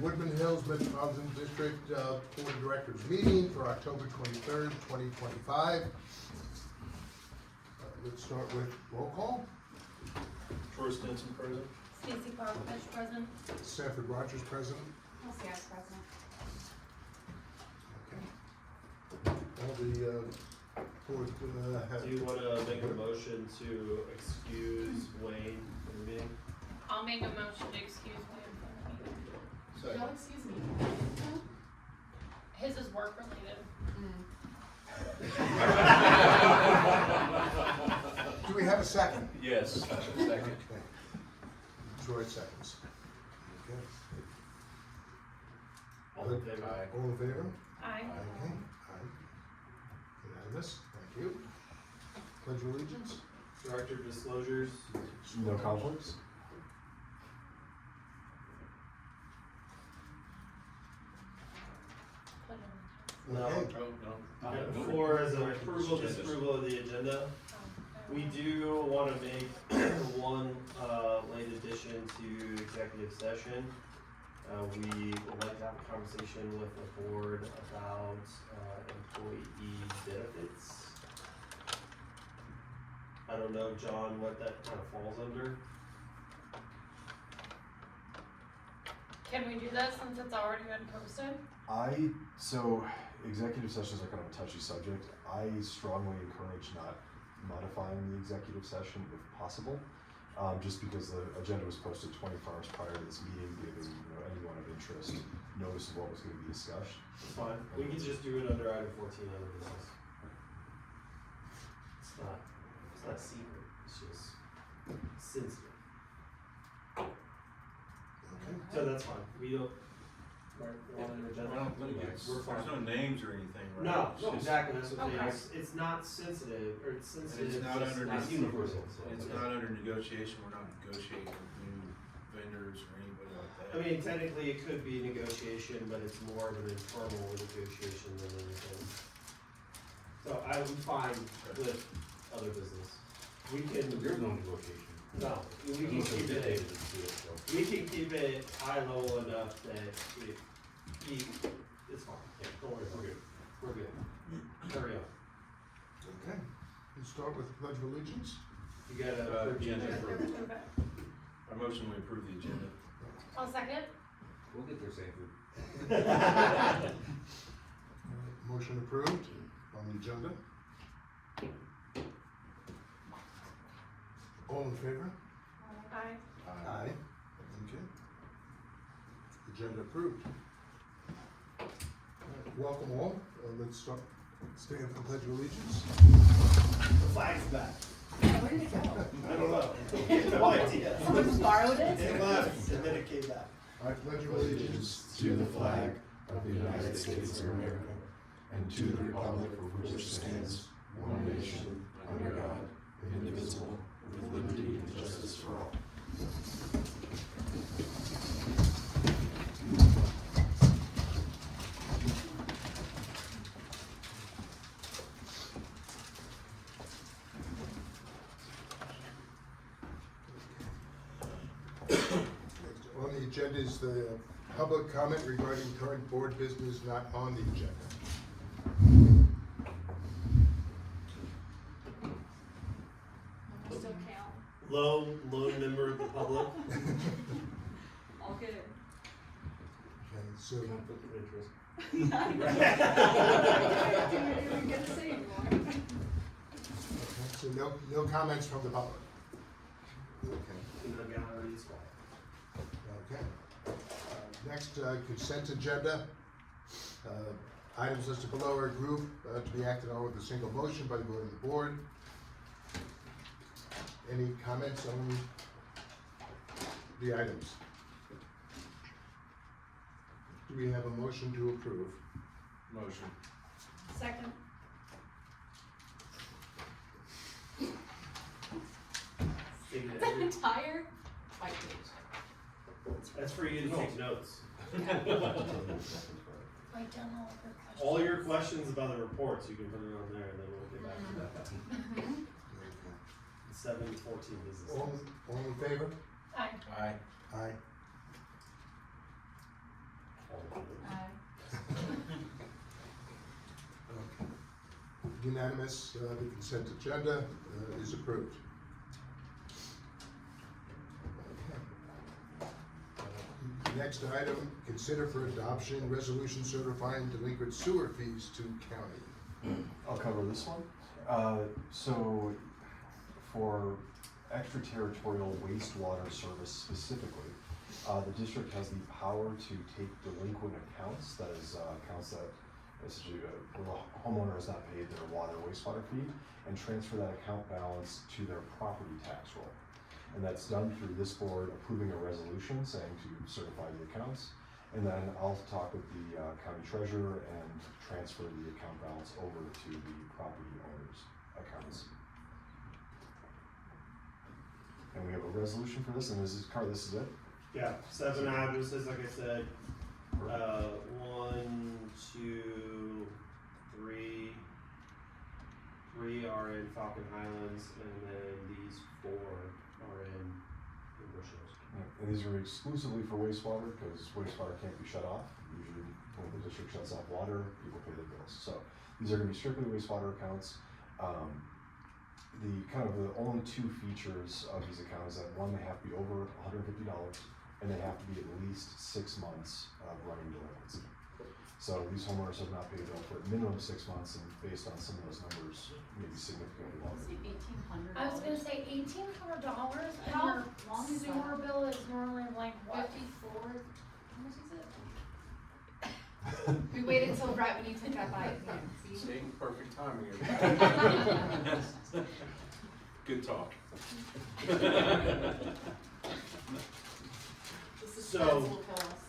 Woodman Hills Metropolitan District Board of Directors meeting for October 23rd, 2025. Let's start with roll call. Troy Stinson, present. Stacy Parkfish, present. Sanford Rogers, present. Kelsey Ice, present. Okay. All the board have. Do you want to make a motion to excuse Wayne from the meeting? I'll make a motion to excuse William from the meeting. Don't excuse me. His is work related. Do we have a second? Yes. Second. Okay. Troy seconds. Okay. All in favor? All in favor? Aye. Okay. Aye. Unanimous. Thank you. Pledge of allegiance. Director disclosures. No conflicts? No. Okay. For as an approval, disapproval of the agenda, we do want to make one late addition to executive session. We would like to have a conversation with the board about employee benefits. I don't know, John, what that kind of falls under. Can we do that since it's already been posted? So executive sessions are kind of a touchy subject. I strongly encourage not modifying the executive session if possible, just because the agenda was posted 24 hours prior to this meeting, giving anyone of interest notice of what was going to be discussed. It's fine. We can just do it under item 14 under business. It's not secret. It's just sensitive. Okay. So that's fine. We don't. We're on an agenda. We're fine. There's no names or anything, right? No, It's just- exactly. That's what I'm Okay. saying. It's not sensitive, or it's sensitive. And it's not just under not universal. secret. It's not under negotiation. We're not negotiating with new vendors or anybody like that. I mean, technically, it could be negotiation, but it's more of an informal negotiation than anything. So I'm fine with other business. We can. There's no negotiation. No, we can keep it. We can keep it high level enough that it's fine. Yeah, don't worry. We're good. We're good. Carry on. Okay. Let's start with the Pledge of Allegiance. You gotta. Agenda. Approve it. Our motion, we approve the agenda. I'll second. We'll get there safely. All right. Motion approved on the agenda. All in favor? Aye. Aye. Okay. Agenda approved. All right, welcome all. Let's start. Stand for the Pledge of Allegiance. The flag's back. Where did it go? I don't know. I have no idea. Someone just borrowed it? It left and then it came back. I pledge allegiance to the flag of the United States of America and to the republic for which it stands, one nation, under God, indivisible, with liberty and justice for all. On the agenda is the public comment regarding current board business not on the agenda. I still count. Lone member of the public. All good. Okay, so Conflict of interest. I didn't even get to say anymore. okay, so no comments from the public. Okay. In the gallery as well. Okay. Next, consent agenda. Items listed below are grouped to be acted on with a single motion by the vote of the board. Any comments on the items? Do we have a motion to approve? Motion. Second. It's an entire white page. That's for you to take notes. Write down all of your questions. All your questions about the reports, you can put it on there and then we'll get back to that. Okay. 7:14 business. All in favor? Aye. Aye. Aye. All in favor? Okay. Unanimous, the consent agenda is approved. Okay. Next item, consider for adoption resolution certifying delinquent sewer fees to county. I'll cover this one. So for extraterritorial wastewater service specifically, the district has the power to take delinquent accounts, that is, accounts that essentially, where the homeowner has not paid their water or wastewater fee, and transfer that account balance to their property tax roll. And that's done through this board approving a resolution saying to certify the accounts. And then I'll talk with the county treasurer and transfer the account balance over to the property owner's accounts. And we have a resolution for this, and this is it? Yeah, 7 addresses, like I said, 1, 2, 3. 3 are in Falcon Highlands, and then these 4 are in Bush Hills. And these are exclusively for wastewater, because wastewater can't be shut off. Usually when the district shuts off water, people pay their bills. So these are gonna be strictly wastewater accounts. The only 2 features of these accounts is that one, they have to be over $150, and they have to be at least 6 months of running delinquency. So these homeowners have not paid a bill for a minimum of 6 months, and based on some of those numbers, maybe significantly longer. $1,800. I was gonna say $1,800 and How our long is sewer that? bill is normally like what? 54, how much is it? We waited till right when you took that bite, yeah, see? Same perfect timing. Good talk. The suspense So- will kill us.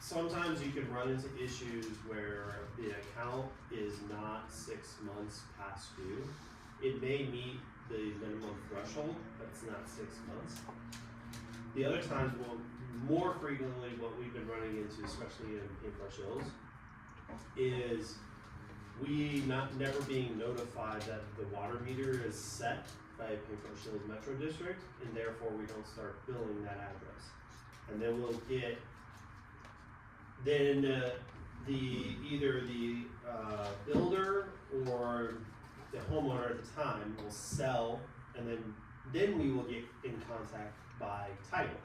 Sometimes you can run into issues where the account is not 6 months past due. It may meet the minimum threshold, but it's not 6 months. The other times, more frequently, what we've been running into, especially in Bush Hills, is we never being notified that the water meter is set by Bush Hills Metro District, and therefore we don't start billing that address. And then we'll get either the builder or the homeowner at the time will sell, and then we will get in contact by title.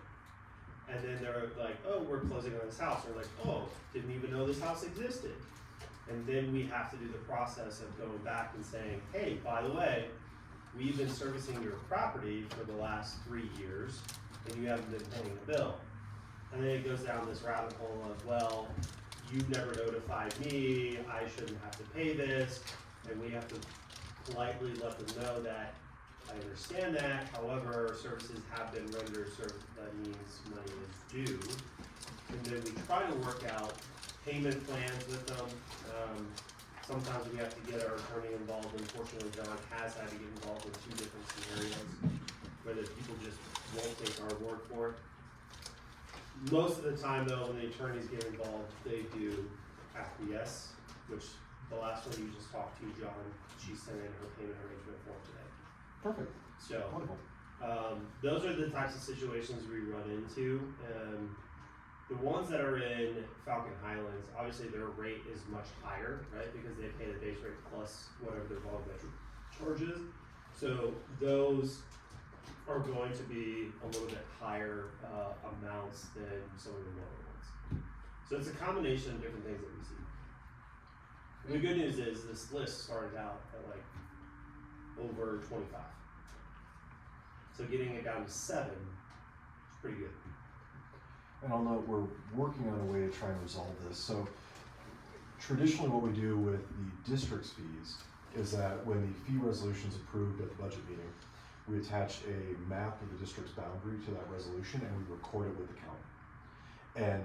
And then they're like, oh, we're closing on this house. We're like, oh, didn't even know this house existed. And then we have to do the process of going back and saying, hey, by the way, we've been servicing your property for the last 3 years, and you haven't been paying the bill. And then it goes down this rabbit hole of, well, you never notified me, I shouldn't have to pay this, and we have to politely let them know that I understand that, however, services have been rendered, that means money is due. And then we try to work out payment plans with them. Sometimes we have to get our attorney involved. Unfortunately, John has had to get involved in 2 different scenarios where the people just won't take our word for it. Most of the time though, when the attorneys get involved, they do acquiesce, which the last one you just talked to, John, she sent in her payment arrangement form today. Perfect. So, Wonderful. those are the types of situations we run into. The ones that are in Falcon Highlands, obviously their rate is much higher, right? Because they pay the base rate plus whatever their volumetric charge is. So those are going to be a little bit higher amounts than some of the lower ones. So it's a combination of different things that we see. The good news is this list started out at like over 25. So getting it down to 7 is pretty good. And I'll note we're working on a way to try and resolve this. So traditionally what we do with the district's fees is that when the fee resolution is approved at the budget meeting, we attach a map of the district's boundary to that resolution and we record it with the county. And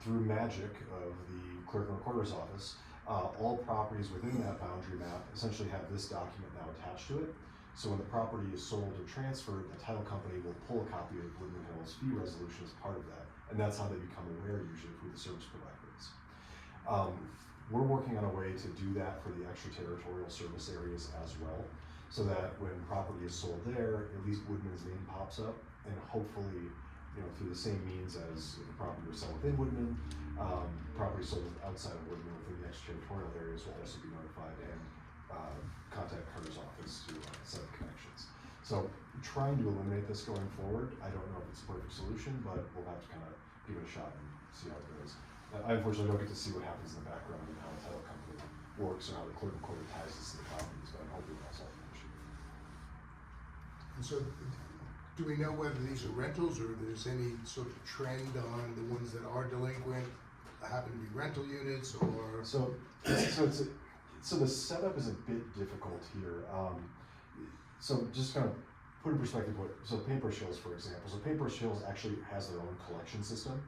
through magic of the clerk and recorder's office, all properties within that boundary map essentially have this document now attached to it. So when the property is sold or transferred, the title company will pull a copy of Woodland Hills fee resolution as part of that. And that's how they become aware usually of who the service provider is. We're working on a way to do that for the extraterritorial service areas as well, so that when property is sold there, at least Woodman's name pops up, and hopefully through the same means as if the property was sold within Woodman. Property sold outside of Woodman within the extraterritorial areas will also be notified and contact Carter's office to set up connections. So trying to eliminate this going forward, I don't know if it's a perfect solution, but we'll have to kind of give it a shot and see how it goes. I unfortunately don't get to see what happens in the background and how the title company works or how the clerk and quarter ties this to the properties, but I'm hoping that's all the issue. And so, do we know whether these are rentals or there's any sort of trend on the ones that are delinquent, happen to be rental units or? So the setup is a bit difficult here. So just kind of put in perspective so Paintbrush Hills, for example. So Paintbrush Hills actually has their own collection system.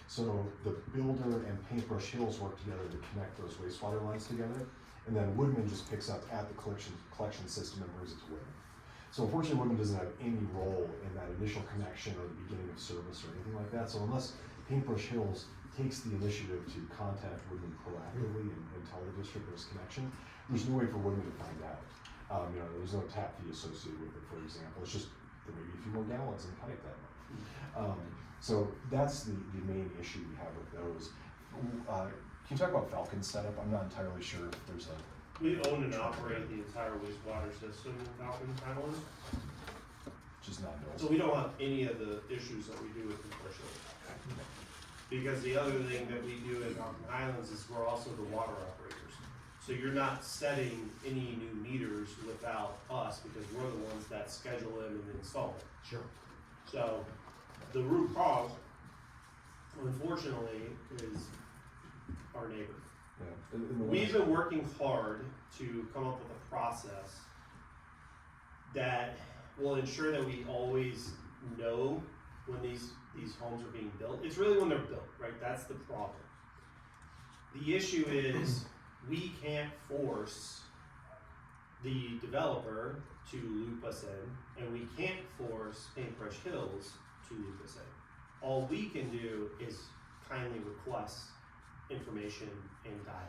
So the builder and Paintbrush Hills work together to connect those wastewater lines together. And then Woodman just picks up at the collection system and brings it to Woodman. So unfortunately, Woodman doesn't have any role in that initial connection or the beginning of service or anything like that. So unless Paintbrush Hills takes the initiative to contact Woodman proactively and tell the district there's connection, there's no way for Woodman to find out. There's no tap fee associated with it, for example. It's just there may be a few more gallons in the pipe that month. So that's the main issue we have with those. Can you talk about Falcon's setup? I'm not entirely sure if there's a. We own and operate the entire wastewater system in Falcon Island, Just not known. so we don't have any of the issues that we do with commercial. Because the other thing that we do in Falcon Islands is we're also the water operators. So you're not setting any new meters without us, because we're the ones that schedule them and install them. Sure. So the root cause, unfortunately, is our neighbor. Yeah. We've been working hard to come up with a process that will ensure that we always know when these homes are being built. It's really when they're built, right? That's the problem. The issue is we can't force the developer to loop us in, and we can't force Paintbrush Hills to loop us in. All we can do is kindly request information and dialogue.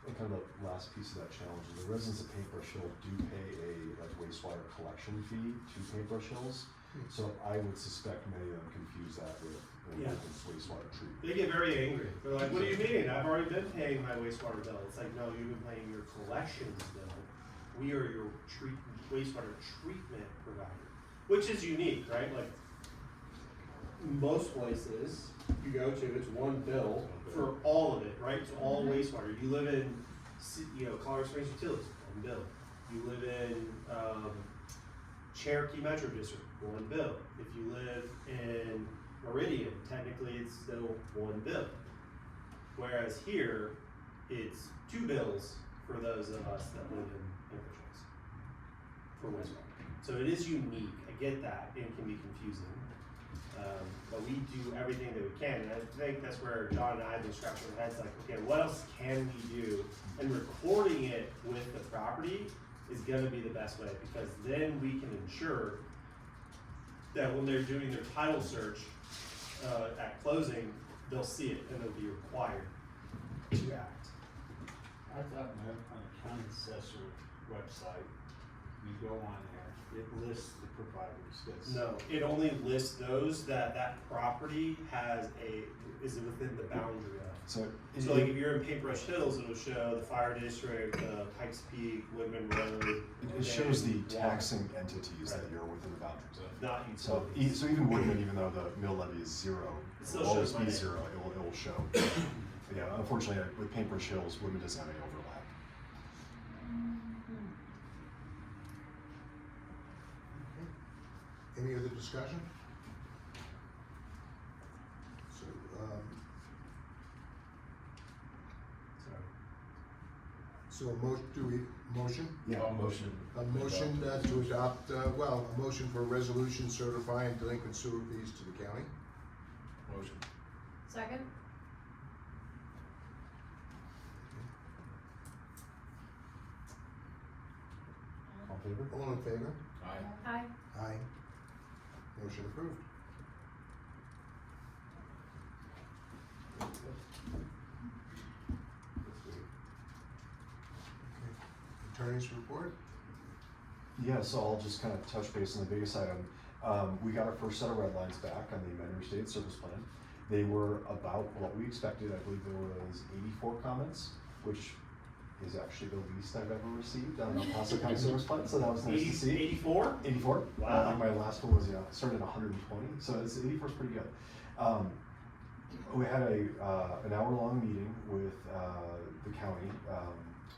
And kind of the last piece of that challenge is the residents of Paintbrush Hill do pay a wastewater collection fee to Paintbrush Hills. So I would suspect many of them confuse that with wastewater treatment. They get very angry. They're like, what do you mean? I've already been paying my wastewater bill. It's like, no, you've been paying your collections bill. We are your wastewater treatment provider, which is unique, right? Like most places you go to, it's one bill for all of it, right? It's all wastewater. You live in, Colorado Springs Utilities, one bill. You live in Cherokee Metro District, one bill. If you live in Meridian, technically it's still one bill. Whereas here, it's two bills for those of us that live in Paintbrush for wastewater. So it is unique. I get that. It can be confusing. But we do everything that we can. And I think that's where John and I have been scratching our heads like, okay, what else can we do? And recording it with the property is gonna be the best way, because then we can ensure that when they're doing their title search at closing, they'll see it and they'll be required to act. I thought on the county assessor website, you go on there, it lists the providers. No, it only lists those that property is within the boundary of. So Like if you're in Paintbrush Hills, it'll show the fire district, Pikes Peak, Woodman Road. it shows the water. taxing entities that you're within the boundaries of. Not So, utilities. so even Woodman, even though the mill levy is zero, It it still will always shows my be name. zero, it will show. But yeah, unfortunately, with Paintbrush Hills, Woodman doesn't have any overlap. Any other discussion? So, motion? Yeah, motion. A motion to adopt, a motion for a resolution certifying delinquent sewer fees to the county. Motion. Second? All in favor? All in favor? Aye. Aye. Aye. Motion approved. Attorney's report? Yeah, so I'll just kind of touch base on the biggest item. We got our first set of red lines back on the amended restated service plan. They were about what we expected. I believe there was 84 comments, which is actually the least I've ever received on an El Paso County service plan, so that was nice to see. 84? 84. Wow. My last one was, started at 120, so it's 84 is pretty good. We had an hour-long meeting with the county,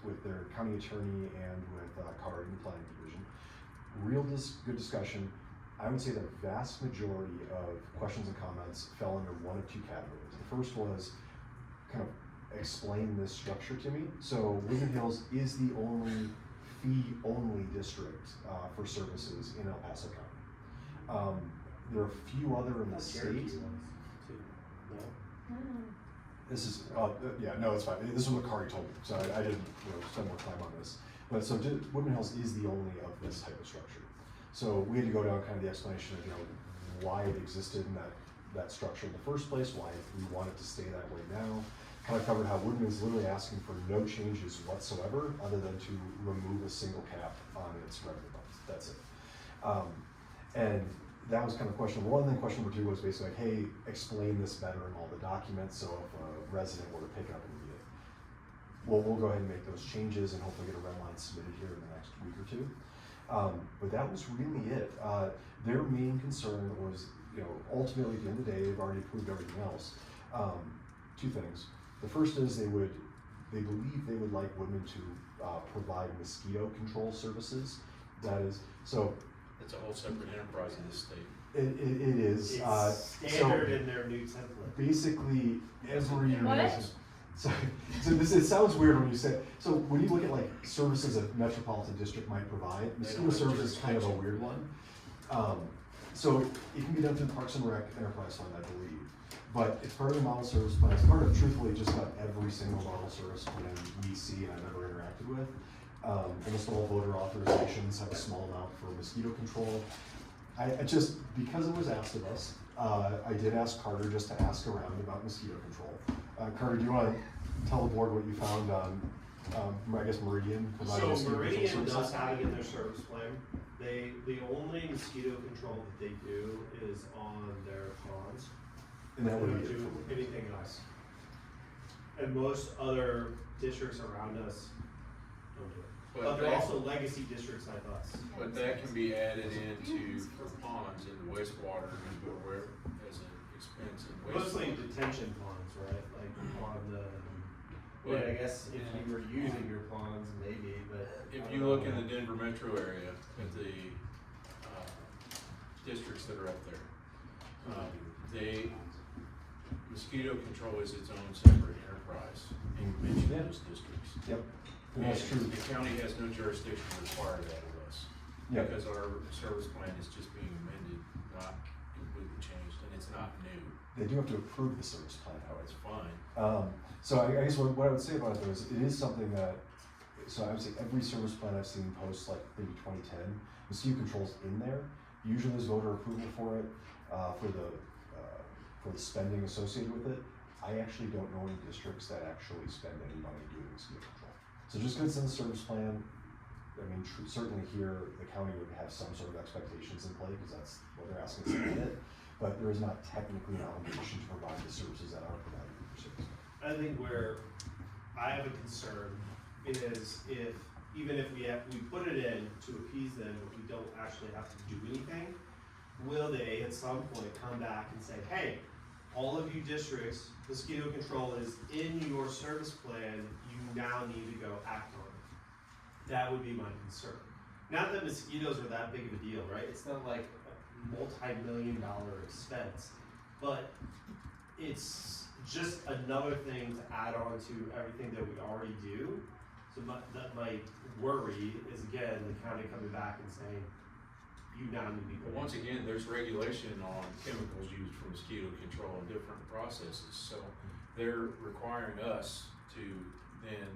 with their county attorney and with CARD and the planning division. Real good discussion. I would say the vast majority of questions and comments fell under one of two categories. The first was kind of explain this structure to me. So Woodland Hills is the only fee-only district for services in El Paso County. There are a few other in the state. This is, yeah, no, it's fine. This is what Kari told me, so I didn't spend more time on this. But so Woodland Hills is the only of this type of structure. So we had to go down kind of the explanation of why it existed in that structure in the first place, why we want it to stay that way now. Kind of covered how Woodman is literally asking for no changes whatsoever other than to remove a single cap on its revenue bonds. That's it. And that was kind of question number one. Then question number two was basically like, hey, explain this better in all the documents so if a resident were to pick it up and read it. Well, we'll go ahead and make those changes and hopefully get a red line submitted here in the next week or two. But that was really it. Their main concern was, ultimately at the end of the day, they've already approved everything else. Two things. The first is they believe they would like Woodman to provide mosquito control services. That is, so. It's a whole separate enterprise in this state. It is. It's standard in their new template. Basically, every What? So it sounds weird when you say. So when you look at like services a metropolitan district might provide, mosquito service is kind of a weird one. So it can be done through Parks and Rec Enterprise Fund, I believe, but it's part of the model service plan. It's part of truthfully just about every single model service plan we see and I've ever interacted with. Almost all voter authorizations have a small amount for mosquito control. I just, because it was asked of us, I did ask Carter just to ask around about mosquito control. Carter, do you want to tell the board what you found on, I guess, Meridian? providing So mosquito control Meridian services? does have it in their service plan. The only mosquito control that they do is on their ponds. And that They would don't be it do for anything else. And most other districts around us don't do it. But they're also legacy districts like us. But that can be added into for ponds in the wastewater or where as an expense in Mostly wastewater. detention ponds, right? Like on the, I guess if you were using your ponds, maybe, but. If you look in the Denver metro area at the districts that are up there, mosquito control is its own separate enterprise in each of those districts. Yep, and that's true. The county has no jurisdiction to require that of us. Yep. Because our service plan is just being amended, not completely changed, and it's not new. They do have to approve the service plan, however. It's fine. So I guess what I would say about it though is it is something that, so I would say every service plan I've seen post like maybe 2010, mosquito control's in there. Usually there's voter approval for it, for the spending associated with it. I actually don't know any districts that actually spend any money doing mosquito control. So just because it's in the service plan, I mean, certainly here, the county would have some sort of expectations in play because that's what they're asking us to get it. But there is not technically an obligation to provide the services that are provided in your service. I think where I have a concern is even if we put it in to appease them, but we don't actually have to do anything, will they at some point come back and say, hey, all of you districts, mosquito control is in your service plan, you now need to go act on it. That would be my concern. Not that mosquitoes are that big of a deal, right? It's not like a multi-million-dollar expense, but it's just another thing to add on to everything that we already do. So that my worry is, again, the county coming back and saying, you now need to be. But once again, there's regulation on chemicals used for mosquito control in different processes, so they're requiring us to then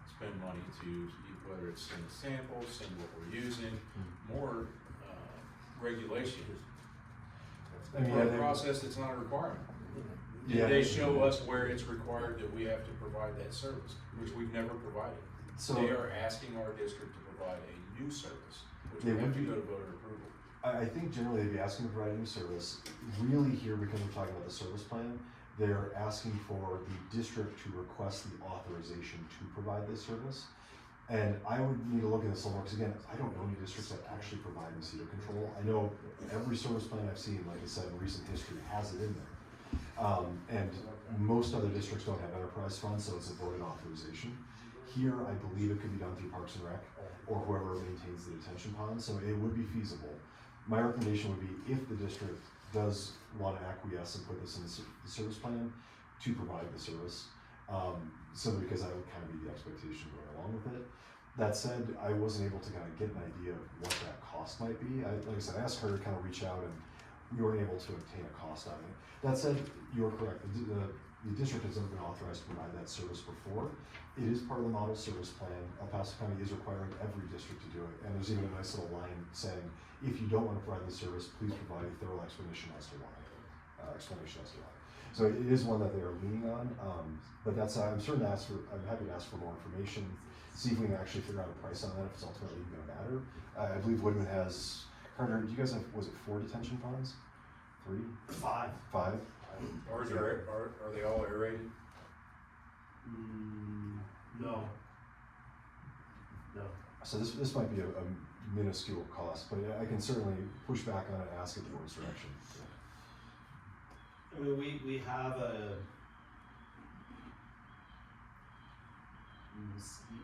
spend money to, whether it's send samples, send what we're using, more regulation. I mean, For a process that's not a requirement. Yeah. They show us where it's required that we have to provide that service, which we've never provided. So They are asking our district to provide a new service, which They we have would to be- go to voter approval. I think generally they'd be asking to provide a new service. Really here, because we're talking about the service plan, they're asking for the district to request the authorization to provide this service. And I would need to look at this a little more, because again, I don't know any districts that actually provide mosquito control. I know every service plan I've seen, like I said, in recent history has it in there. And most other districts don't have enterprise funds, so it's a voted authorization. Here, I believe it could be done through Parks and Rec, or whoever maintains the detention pond, so it would be feasible. My recommendation would be, if the district does want to acquiesce and put this in the service plan, to provide the service. Simply because that would kind of be the expectation going along with it. That said, I wasn't able to kind of get an idea of what that cost might be. Like I said, I asked her to kind of reach out, and we weren't able to obtain a cost on it. That said, you're correct. The district has never been authorized to provide that service before. It is part of the model service plan. El Paso County is requiring every district to do it, and there's even a nice little line saying, if you don't want to provide the service, please provide a thorough explanation as to why. So it is one that they are leaning on, but that's, I'm happy to ask for more information, see if we can actually figure out a price on that, if it's ultimately gonna matter. I believe Woodman has, Carter, do you guys have, was it 4 detention ponds? 3? 5. 5? Are they all aerated? No. No. So this might be a minuscule cost, but I can certainly push back on it and ask it the board's direction. I mean, we have a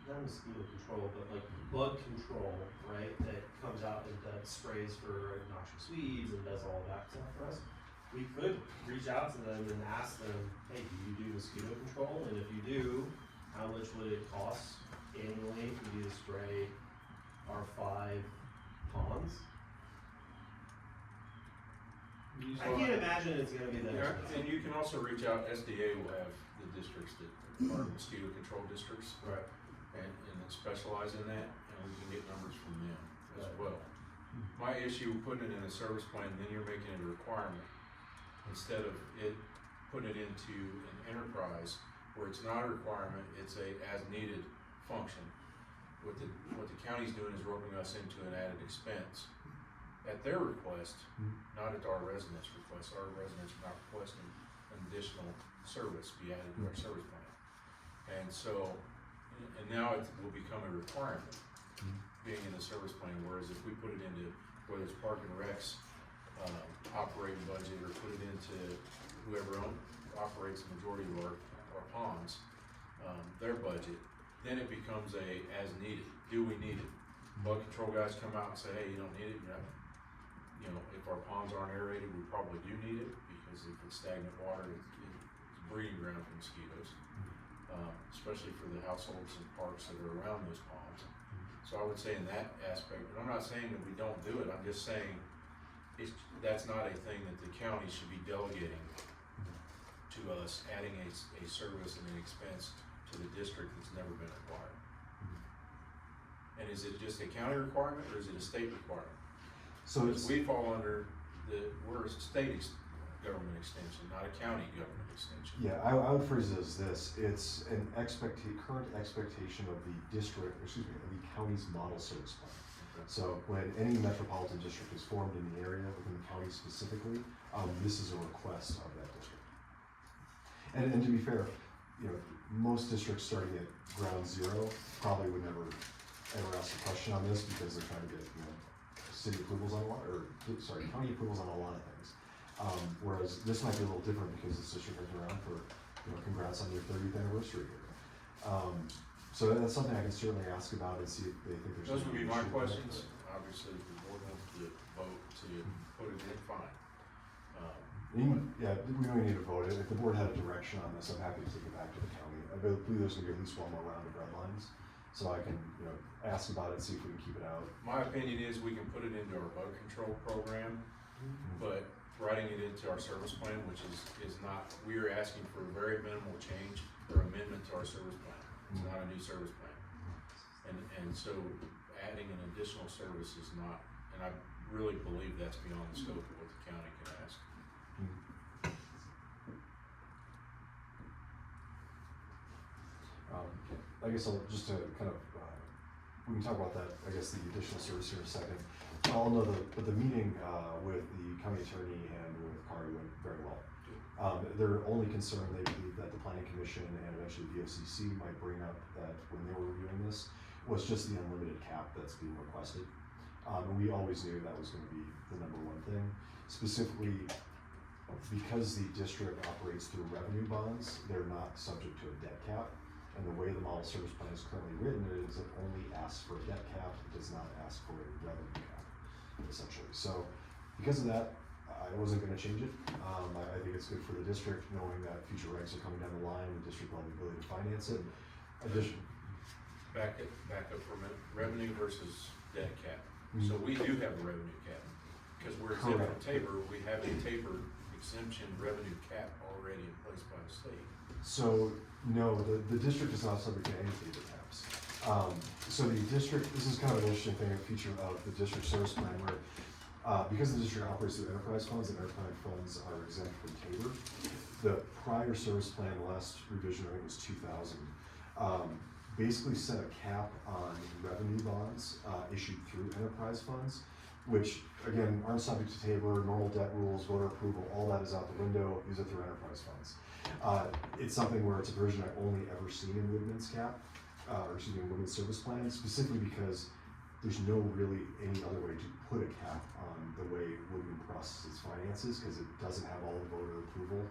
not mosquito control, but like bug control, right? That comes out and that sprays for noxious weeds and does all that stuff for us. We could reach out to them and ask them, hey, do you do mosquito control? And if you do, how much would it cost annually for you to spray our 5 ponds? I can't imagine it's gonna be that Yeah, expensive. and you can also reach out, SDA will have the districts that are mosquito control districts Right. and that specialize in that, and we can get numbers from them as Right. well. My issue with putting it in a service plan, then you're making it a requirement, instead of it putting it into an enterprise where it's not a requirement, it's a as needed function. What the county's doing is roping us into an added expense at their request, not at our residents' request. Our residents are not requesting an additional service be added to our service plan. And so, and now it will become a requirement, being in the service plan, whereas if we put it into, whether it's Park and Rec's operating budget, or put it into whoever operates the majority of our ponds, their budget, then it becomes a as needed. Do we need it? Bug control guys come out and say, hey, you don't need it. You know, if our ponds aren't aerated, we probably do need it, because if it's stagnant water, it's a breeding ground for mosquitoes, especially for the households and parks that are around those ponds. So I would say in that aspect, but I'm not saying that we don't do it, I'm just saying that's not a thing that the county should be delegating to us, adding a service and an expense to the district that's never been required. And is it just a county requirement, or is it a state requirement? So Because we fall under we're a state government extension, not a county government extension. yeah, I would phrase it as this: it's an current expectation of the district, of the county's model service plan. Okay. So when any metropolitan district is formed in the area, within the county specifically, this is a request of that district. And to be fair, you know, most districts starting at ground zero probably would never ever ask a question on this, because they're trying to get, you know, city approvals on a lot, county approvals on a lot of things. Whereas this might be a little different, because this district has been around for, you know, congrats on your 30th anniversary here. So that's something I can certainly ask about and see if they think there's. Those would be any my issue with that. questions. Obviously, if the board wants to vote to put it in, fine. Yeah, we don't need to vote it. If the board had a direction on this, I'm happy to take it back to the county. I believe there's gonna be at least one more round of red lines, so I can, you know, ask about it, see if we can keep it out. My opinion is we can put it into our bug control program, but writing it into our service plan, which is not, we are asking for a very minimal change or amendment to our service plan. It's not a new service plan. And so adding an additional service is not, and I really believe that's beyond the scope of what the county can ask. I guess I'll just to kind of we can talk about that, I guess, the additional service here in a second. I'll know but the meeting, with the county attorney and with Kari went very well. Their only concern, they believe that the planning commission and eventually the VOCC might bring up that when they were reviewing this, was just the unlimited cap that's being requested. And we always knew that was gonna be the number one thing. Specifically, because the district operates through revenue bonds, they're not subject to a debt cap. And the way the model service plan is currently written is it only asks for a debt cap, it does not ask for a revenue cap, essentially. So, because of that, I wasn't gonna change it. I think it's good for the district, knowing that future regs are coming down the line, the district will have the ability to finance it. Back up for a minute, revenue versus debt cap. Mhm. So we do have a revenue cap, because we're exempt from Correct. Tabor, we have a Tabor exemption revenue cap already in place by the state. So, no, the district is not subject to any Tabor caps. So the district, this is kind of an interesting thing, a feature of the district service plan where, because the district operates through enterprise funds and enterprise funds are exempt from Tabor, the prior service plan, the last revision, I think was 2000, basically set a cap on revenue bonds, issued through enterprise funds, which, again, aren't subject to Tabor, normal debt rules, voter approval, all that is out the window, these are through enterprise funds. It's something where it's a provision I've only ever seen in Woodman's cap, Woodman's service plan, specifically because there's no really any other way to put a cap on the way Woodman processes its finances, because it doesn't have all the voter approval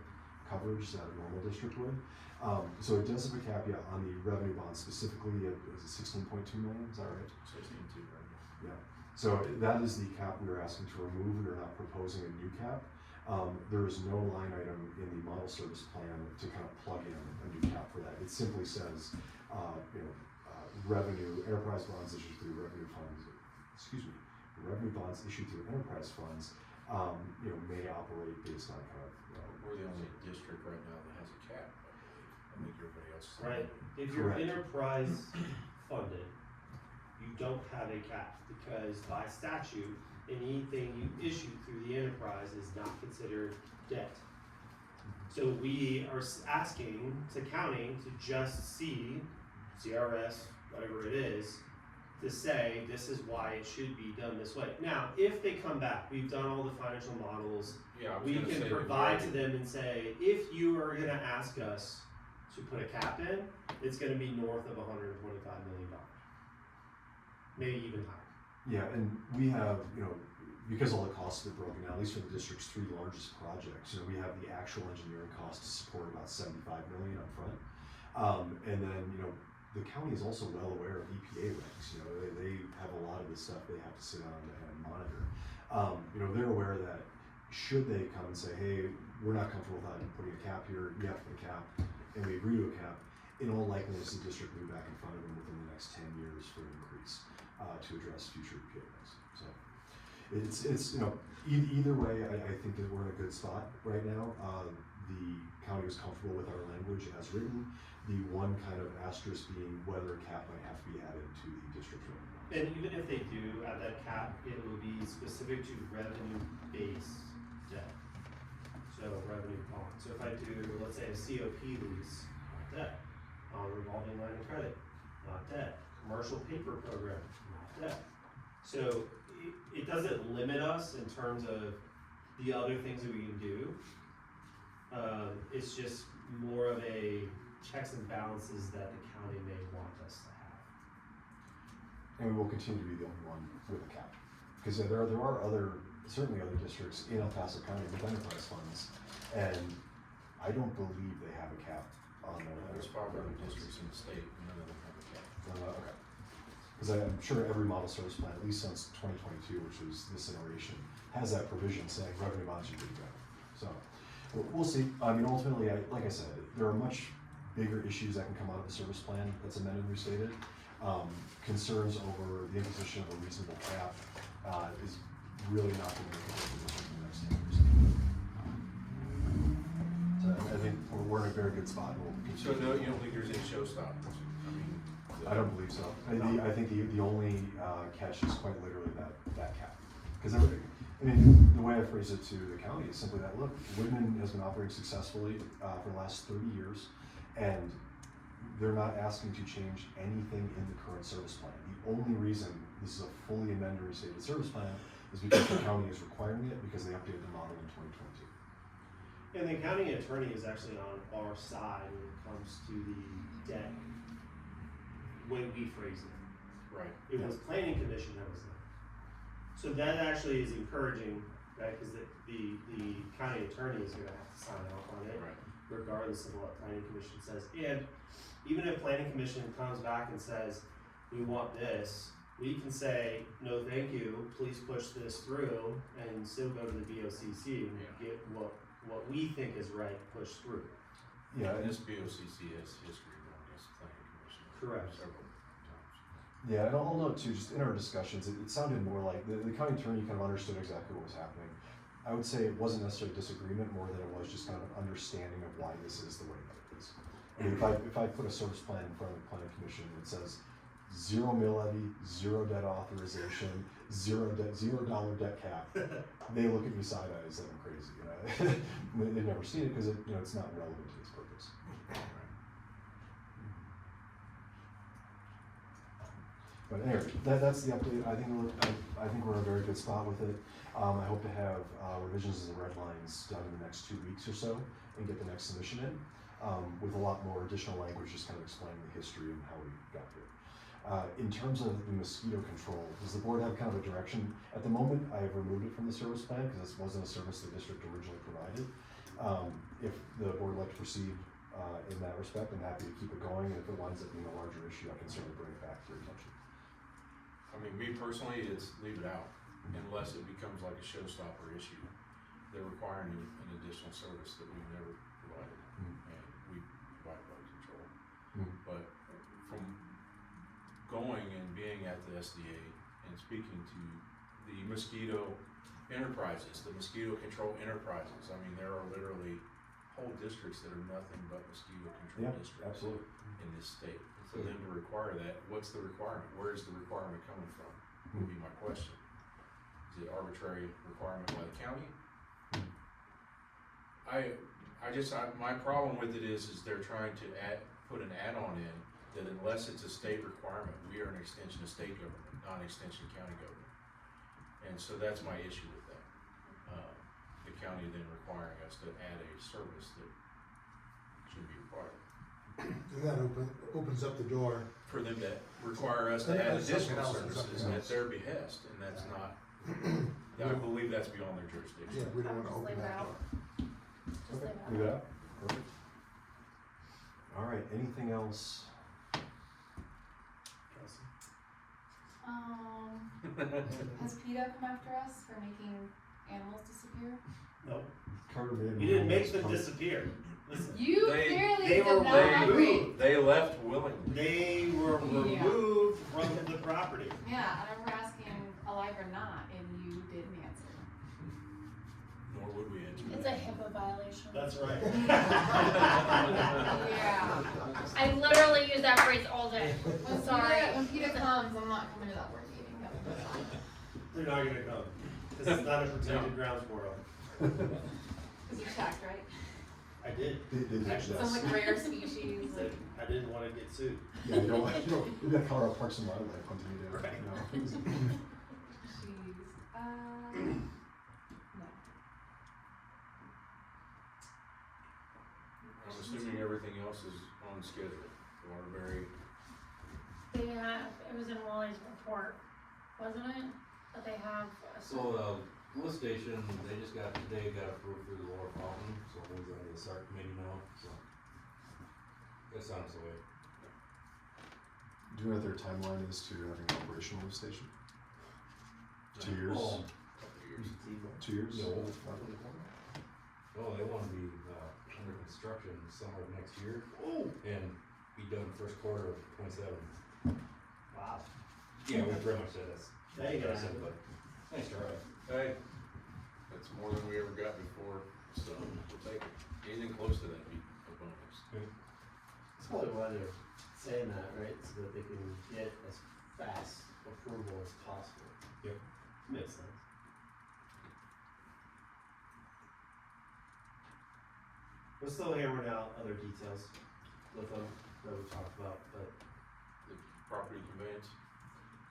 coverage that a normal district would. So it does have a cap, yeah, on the revenue bonds specifically, is it 16.2 million, is that right? 16.2, right? Yeah, so that is the cap we are asking to remove, we are not proposing a new cap. There is no line item in the model service plan to kind of plug in a new cap for that. It simply says, revenue, enterprise bonds issued through revenue funds, revenue bonds issued through enterprise funds, may operate based on kind of, We're the only district right now that has a cap, I think everybody else. is- Right, if you're Correct. enterprise funded, you don't have a cap, because by statute, anything you issue through the enterprise is not considered debt. So we are asking to county to just see CRS, whatever it is, to say this is why it should be done this way. Now, if they come back, we've done all the financial models, Yeah, I was we gonna say can that provide we to them and say, if you are gonna ask us to put a cap in, it's gonna be north of $125 million. Maybe even higher. yeah, and we have, because all the costs are broken down, at least for the district's three largest projects, we have the actual engineering cost to support about 75 million up front. And then, the county is also well aware of EPA regs, they have a lot of the stuff they have to sit on and monitor. They're aware that should they come and say, hey, we're not comfortable with putting a cap here, you have to put a cap, and we agree to a cap, in all likeliness, the district will be back in front of them within the next 10 years for an increase, to address future EPA regs. So, it's either way, I think that we're in a good spot right now. The county was comfortable with our language as written. The one kind of asterisk being whether a cap might have to be added to the district's revenue bonds. And even if they do add that cap, it will be specific to revenue-based debt. So revenue bond. So if I do, let's say a COP lease, not debt. Revolving line of credit, not debt. Commercial paper program, not debt. So it doesn't limit us in terms of the other things that we can do. It's just more of a checks and balances that the county may want us to have. And we will continue to be the only one with a cap. Because there are certainly other districts in El Paso County with enterprise funds, and I don't believe they have a cap on their. There's 5 other districts in the state, none of them have a cap. Okay. Because I'm sure every model service plan, at least since 2022, which was this iteration, has that provision saying revenue bonds should be good. So, we'll see. I mean, ultimately, like I said, there are much bigger issues that can come out of the service plan that's amended and restated. Concerns over the imposition of a reasonable cap is really not going to make a difference in the next 10 years. So I think we're in a very good spot. We'll So continue. no, you don't think there's any showstoppers? I mean. I don't believe so. I think the only catch is quite literally that cap. Because the way I phrase it to the county is simply that, look, Woodman has been operating successfully for the last 30 years, and they're not asking to change anything in the current service plan. The only reason this is a fully amended restated service plan is because the county is requiring it because they updated the model in 2022. And the county attorney is actually on our side when it comes to the debt, when we phrase it. Right. It was planning commission that was there. So that actually is encouraging, right, cause the county attorney is gonna have to sign off on it, Right. regardless of what planning commission says. And even if planning commission comes back and says, we want this, we can say, no, thank you, please push this through, and still go to the BOCC and Yeah. get what we think is right pushed through. Yeah, And this BOCC has history going against the planning commission. Correct. Several times. yeah, and I'll note too, just in our discussions, it sounded more like the county attorney kind of understood exactly what was happening. I would say it wasn't necessarily disagreement, more than it was just kind of an understanding of why this is the way that it is. I mean, if I put a service plan in front of the planning commission that says 0 mill levy, 0 debt authorization, $0 debt cap, they look at me side eyes like I'm crazy, you know? They've never seen it because it's not relevant to this purpose. But anyway, that's the update. I think we're in a very good spot with it. I hope to have revisions of the red lines done in the next 2 weeks or so and get the next submission in with a lot more additional language, just kind of explaining the history and how we got here. In terms of the mosquito control, does the board have kind of a direction? At the moment, I have removed it from the service plan because this wasn't a service the district originally provided. If the board would like to proceed in that respect, I'm happy to keep it going. And if it winds up being a larger issue, I can certainly bring it back to your attention. I mean, me personally, it's leave it out unless it becomes like a showstopper issue. They're requiring an additional service that we've never provided, and we provide bug control. But from going and being at the SDA and speaking to the mosquito enterprises, the mosquito control enterprises, I mean, there are literally whole districts that are nothing but mosquito control Yeah, districts absolutely. in this state. For them to require that, what's the requirement? Where is the requirement coming from? Would be my question. Is it arbitrary requirement by the county? My problem with it is they're trying to put an add-on in that unless it's a state requirement, we are an extension of state government, not an extension of county government. And so that's my issue with that. The county then requiring us to add a service that shouldn't be required. And that opens up the door. For them to require us to And add that's something additional else, that's services something at else. their behest, and that's not, I believe that's beyond their jurisdiction. Yeah, we don't wanna Just open leave it that out. door. Just Okay, leave leave it it out. Perfect. All right, anything else? Has PETA come after us for making animals disappear? Nope, Carter made you didn't make them rules. disappear. Listen, You They- clearly they did were not agree. They left willingly. they were Yeah. removed from the property. Yeah, and I remember asking alive or not, and you didn't answer. Nor would we answer It's a HIPAA violation. That's right. Yeah. I literally use that phrase all day. When Sorry. When PETA comes, I'm not coming to that board meeting. That would be fine. They're not gonna come. This is not a protected grounds squirrel. Cause you checked, right? I did. Actually, Some like rare species, like. I didn't wanna get sued. Yeah, you don't, you got Colorado Parks and Wildlife hunting you down, Right. you know? Jeez. No. I'm assuming everything else is on schedule. Waterbury, They have, it was in Wally's report, wasn't it? That they have. So the lift station, they just got approved through the lower fountain, so it moves under the SART committee now, so. It's on its way. Do you know what their timeline is to having an operational lift station? 2 years? Oh, couple of years. 2 years? No. Oh, they wanna be, under construction summer of next year. And be done first quarter of 27. Wow. Yeah, we pretty much said that's. That ain't gonna that's it, happen. but nice try. Hey, that's more than we ever got before, so we'll take it. Anything close to that would be a bonus. That's probably why they're saying that, right? So that they can get as fast approval as possible. Yep. Makes sense. We're still hammering out other details with them. that we talked about, but The property conveyance.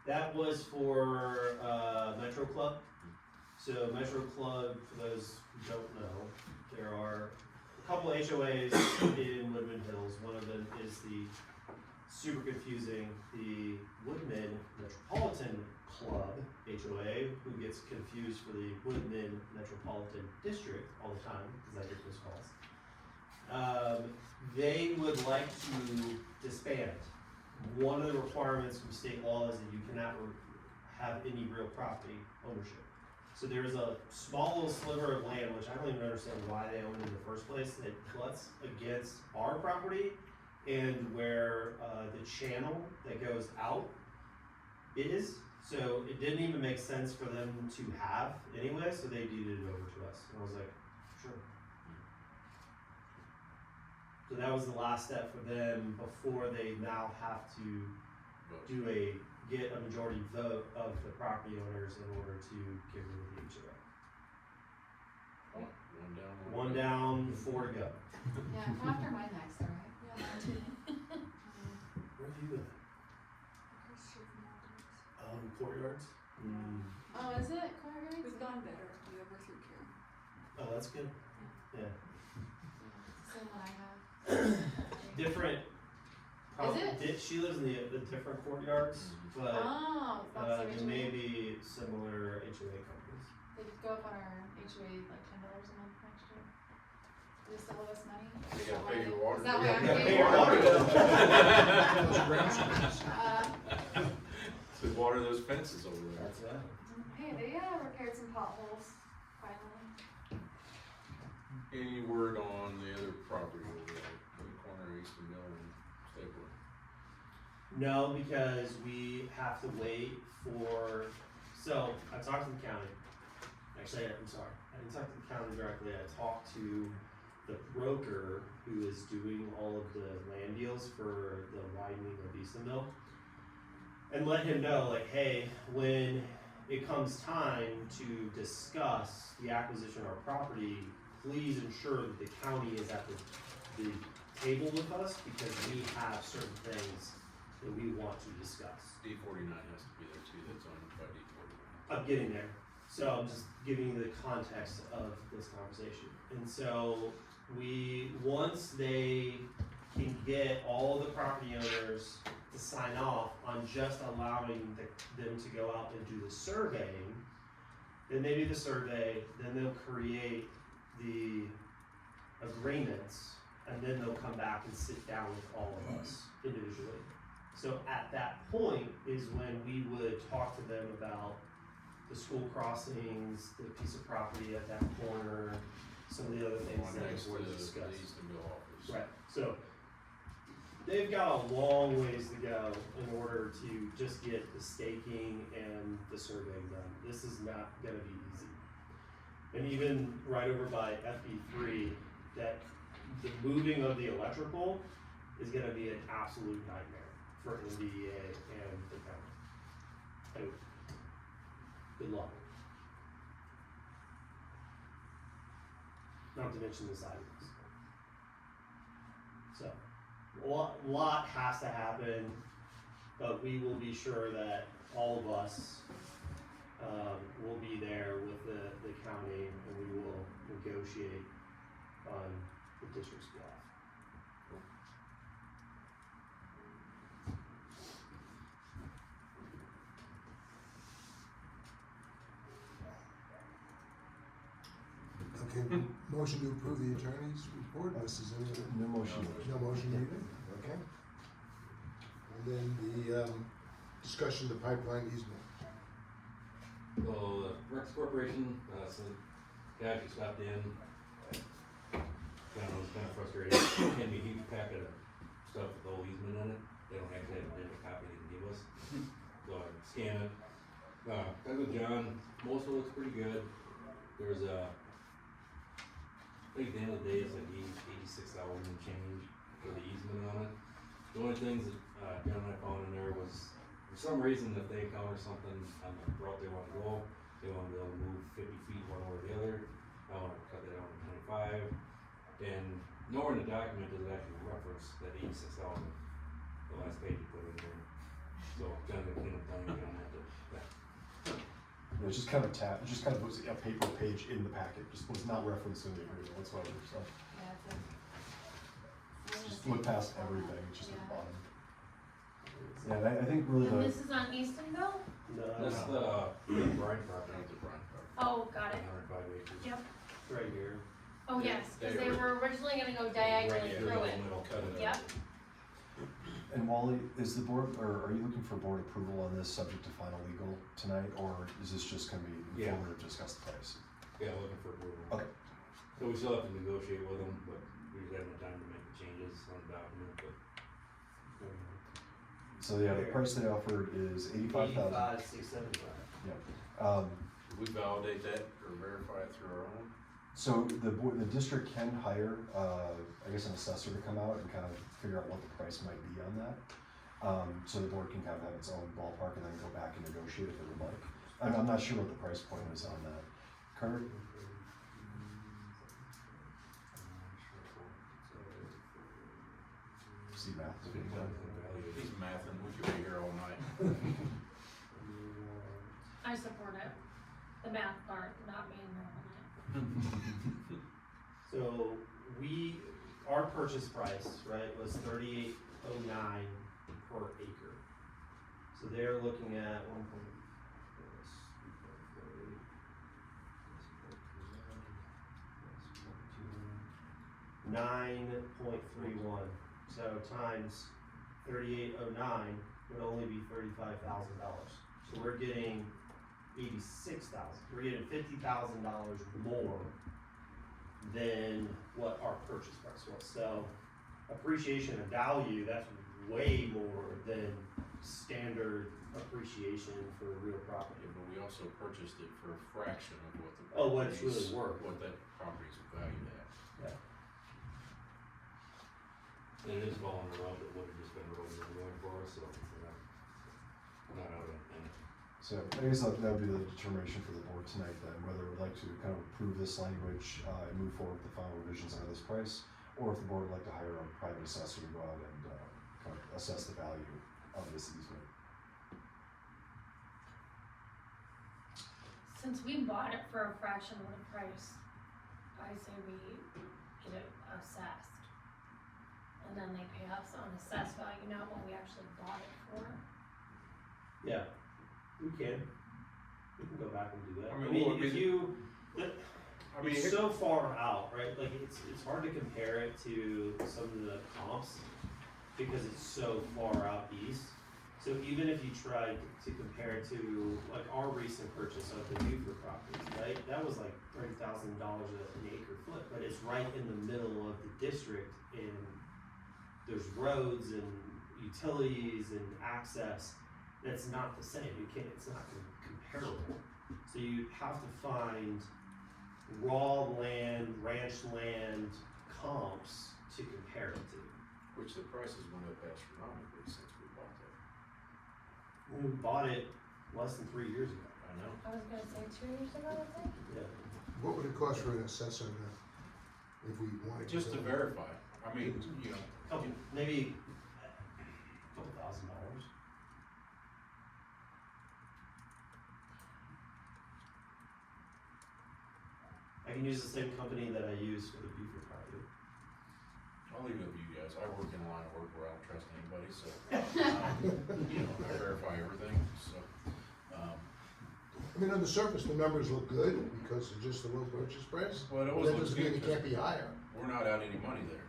that was for, Metro Club. So Metro Club, for those who don't know, there are a couple HOAs in Woodman Hills. One of them is the super confusing, the Woodman Metropolitan Club HOA, who gets confused for the Woodman Metropolitan District all the time, because I get those calls. They would like to disband. One of the requirements from state law is that you cannot have any real property ownership. So there's a small little sliver of land, which I don't even understand why they own it in the first place, that butts against our property and where the channel that goes out is. So it didn't even make sense for them to have anyway, so they deeded it over to us. And I was like, sure. So that was the last step for them before they now have to get a majority vote of the property owners in order to get rid of the HOA. One down. One down, 4 to go. Yeah, come after mine next, alright? Where have you been? Courtyards? Oh, is it Courtyards? We've gone better, we over through care. Oh, that's good. Yeah. Same one I have. Different. Is She lives in the different courtyards, but Oh, that's the there HOA. may be similar HOA companies. They go up on our HOA like $10 a month next year. They still owe us money? You Is gotta that pay why your they- water Is that bill. why I'm Yeah, paying pay your for water it? bill. To water those fences over there. That's that. Hey, they repaired some potholes finally. Any word on the other property over there, on the corner of Eastern Mill and Stapler? No, because we have to wait for, so I talked to the county. Actually, I'm sorry, I didn't talk to the county directly, I talked to the broker who is doing all of the land deals for the widening of Easton Mill. And let him know, like, hey, when it comes time to discuss the acquisition of our property, please ensure that the county is at the table with us, because we have certain things that we want to discuss. D49 has to be there too, that's owned by D49. I'm getting there. So I'm just giving you the context of this conversation. And so once they can get all the property owners to sign off on just allowing them to go out and do the surveying, then they do the survey, then they'll create the agreements, and then they'll come back and sit down with all of us individually. So at that point is when we would talk to them about the school crossings, the piece of property at that corner, some of the other things One that next the to board the discussed. Eastern Mill office. Right, so they've got a long ways to go in order to just get the staking and the surveying done. This is not gonna be easy. And even right over by FE3, that the moving of the electrical is gonna be an absolute nightmare for NDEA and the county. So, good luck. Not to mention the sidewalks. So, lot has to happen, but we will be sure that all of us will be there with the county, and we will negotiate on the district's behalf. Okay, motion to approve the attorney's report, unless there's any other. No motion. No motion needed, okay. And then the, discussion of the pipeline easement. So, the Rex Corporation, so, guy who stopped in, was kinda frustrated, handed me a huge packet of stuff with the whole easement in it, they don't actually have a digital copy they can give us. So I scan it, talked with John, most of it looks pretty good, there's I think at the end of the day, it's like 86,000 and change for the easement on it. The only things that, John and I found in there was, for some reason, if they encounter something on the route they wanna go, they wanna be able to move 50 feet one way or the other. I wanna cut that down to 25, and Nowhere in the document does it actually reference that 86,000, the last page you put in there. So, kind of clean up language on that. It's just kind of it just kind of was a paper page in the packet, just was not referenced in the agreement whatsoever, so. Yeah, it's a. Just look past everything, it's just at the Yeah. bottom. Yeah, and I think really And the, this is on Eastonville? No, That's the Brine property, That's the Brine part. Oh, got it. 105 acres. Yep. right here. Oh, yes, cause They they were originally gonna go diagonally Right, through yeah, it. middle, cut it Yep. out. and Wally, is the board, or are you looking for board approval on this subject to final legal tonight, or is this just gonna be Yeah. informative to discuss the price? Yeah, looking for approval. Okay. So we still have to negotiate with them, but we just haven't had time to make the changes on the document, but. So yeah, the price they offered is 85,000. 85,675. Do we validate that or verify it through our own? So the district can hire, I guess, an assessor to come out and kind of figure out what the price might be on that. So the board can kind of have its own ballpark and then go back and negotiate if it would like. I'm not sure what the price point is on that. Carter? See math. He's mathing, we could be here all night. I support it. The math part, not being there on it. So our purchase price, right, was 3809 per acre. So they're looking at 9.31. So times 3809 would only be $35,000. So we're getting 86,000. We're getting $50,000 more than what our purchase price was. So appreciation of value, that's way more than standard appreciation for real property. Yeah, but we also purchased it for a fraction of what the. Oh, what it's property's- really worth. What that property's valued at. And it is following a road that would have just been road going for us, so we're not out of anything. So I guess that would be the determination for the board tonight then, whether we'd like to kind of approve this language and move forward with the final revisions under this price, or if the board would like to hire a private assessor to go out and kind of assess the value of this easement. Since we bought it for a fraction of the price, I say we get it assessed. And then they pay us on assessed value, not what we actually bought it for. Yeah, we can. We can go back and do that. I mean, well, if you, I mean, it's so far out, right? Like it's hard to compare it to some of the comps because it's so far out east. So even if you tried to compare it to like our recent purchase of the Buford property, right? That was like $30,000 an acre foot, but it's right in the middle of the district and there's roads and utilities and access. That's not the same. It's not comparable. So you have to find raw land, ranch land comps to compare it to. which the prices went up astronomically since we bought that. We bought it less than 3 years ago. I know. I was gonna say 2 years ago, I think. Yeah. What would it cost for an assessor if we wanted to? Just to go- verify, I mean, you know, Maybe $2,000. I can use the same company that I use for the Buford property. I'll leave it with you guys. I work in a line of work where I don't trust anybody, so, you know, I verify everything, so, I mean, on the surface, the numbers look good because of just the low purchase price. well, it But always that looks doesn't mean good it can't be 'cause higher. we're not out any money there.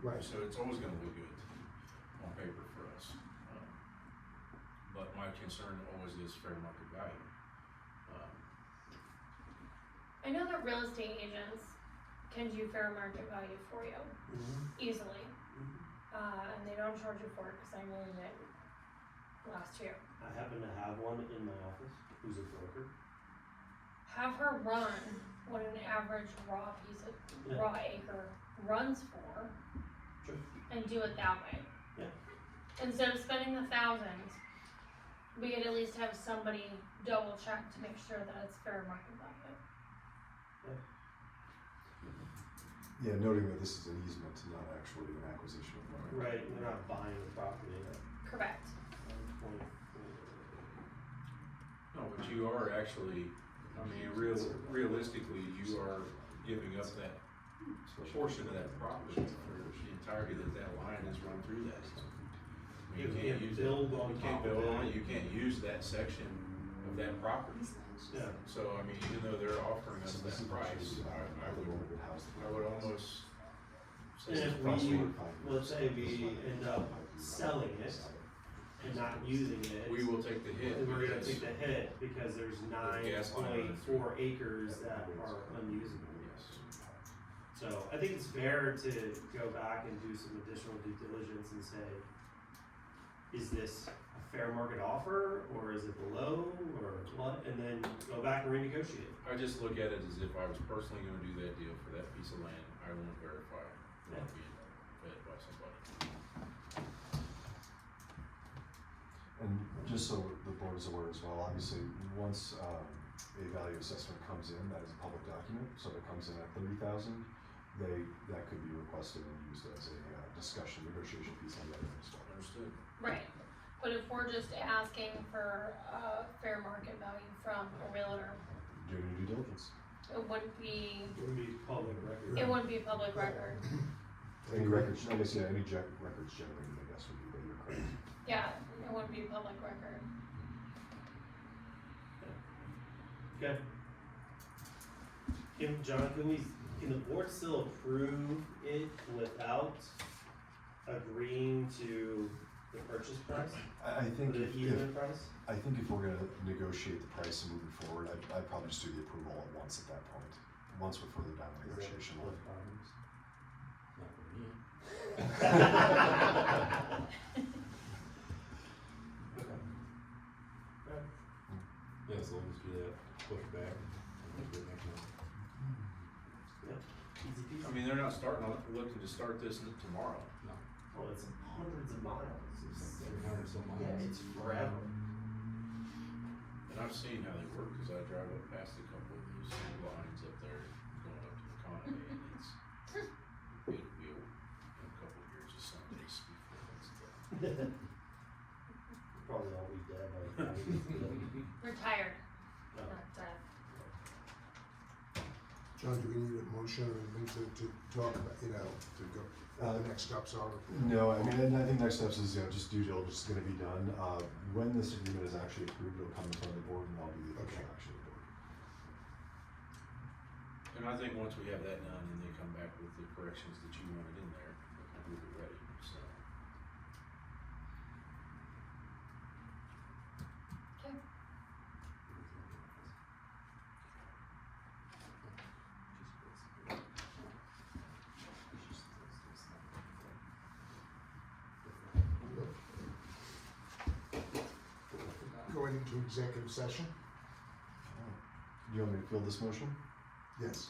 Right. So it's always gonna look good on paper for us. But my concern always is fair market value. I know that real estate agents can do fair market value for you easily. And they don't charge you for it, cause I know that last year. I happen to have one in my office who's a broker. Have her run what an average raw piece of, Yeah. raw acre runs for, Sure. and do it that way. Yeah. Instead of spending the thousands, we could at least have somebody double check to make sure that it's fair market value. Yeah, noting that this is an easement, not actually an acquisition of land. Right, they're not buying the property. Correct. No, but you are actually, I mean, realistically, you are giving up that portion of that property for the entirety that line is run through that. You can't can't use build that. on You can't top of build on it. it, you can't use that section of that property. Yeah. So, I mean, even though they're offering us So this that is price, actually I the one that would house the would property. almost And say if we, let's say we end up selling it and not using it, we will take the hit. then we're gonna because- take the hit because there's gas line 9.4 acres that are unusable. Yes. So I think it's fair to go back and do some additional due diligence and say, is this a fair market offer, or is it below, or what, and then go back and renegotiate. I just look at it as if I was personally gonna do that deal for that piece of land, I won't verify Yeah. not being fed by somebody. And just so the board is aware as well, obviously, once, a value assessment comes in, that is a public document, so if it comes in at 30,000, that could be requested and used as a, discussion, negotiation piece on the other end as well. Understood. Right, but if we're just asking for a fair market value from a realtor, Do your due diligence. it wouldn't be, It would be public record. it wouldn't be public record. Any records, I guess, yeah, any records generated, I guess, would be, but you're correct. Yeah, it wouldn't be public record. Okay. John, can the board still approve it without agreeing to the purchase price? I think The if, easement price? I think if we're gonna negotiate the price and move it forward, I'd probably just do the approval at once at that point, once we're further down the negotiation line. Not for me. Yeah, as long as we do that, push back, and do it next month. Easy peasy. I mean, they're not looking to start this tomorrow. Oh, it's hundreds of miles. It's, 300 some miles. yeah, it's forever. And I've seen how they work, cause I drive up past a couple of those lines up there going up to the Conway, and it'll be a couple of years of sun days before that's done. Probably all be dead by the time we get to the- Retired, No. not dead. John, do we need a motion or anything to talk about, to go, the next steps are? No, I mean, and I think next steps is, just due diligence is gonna be done, when this agreement is actually approved, it'll come in front of the board and I'll be the official Okay. action of the board. And I think once we have that done and they come back with the corrections that you wanted in there, we'll be ready, so. Okay. Going into executive session? Do you want me to field this motion? Yes.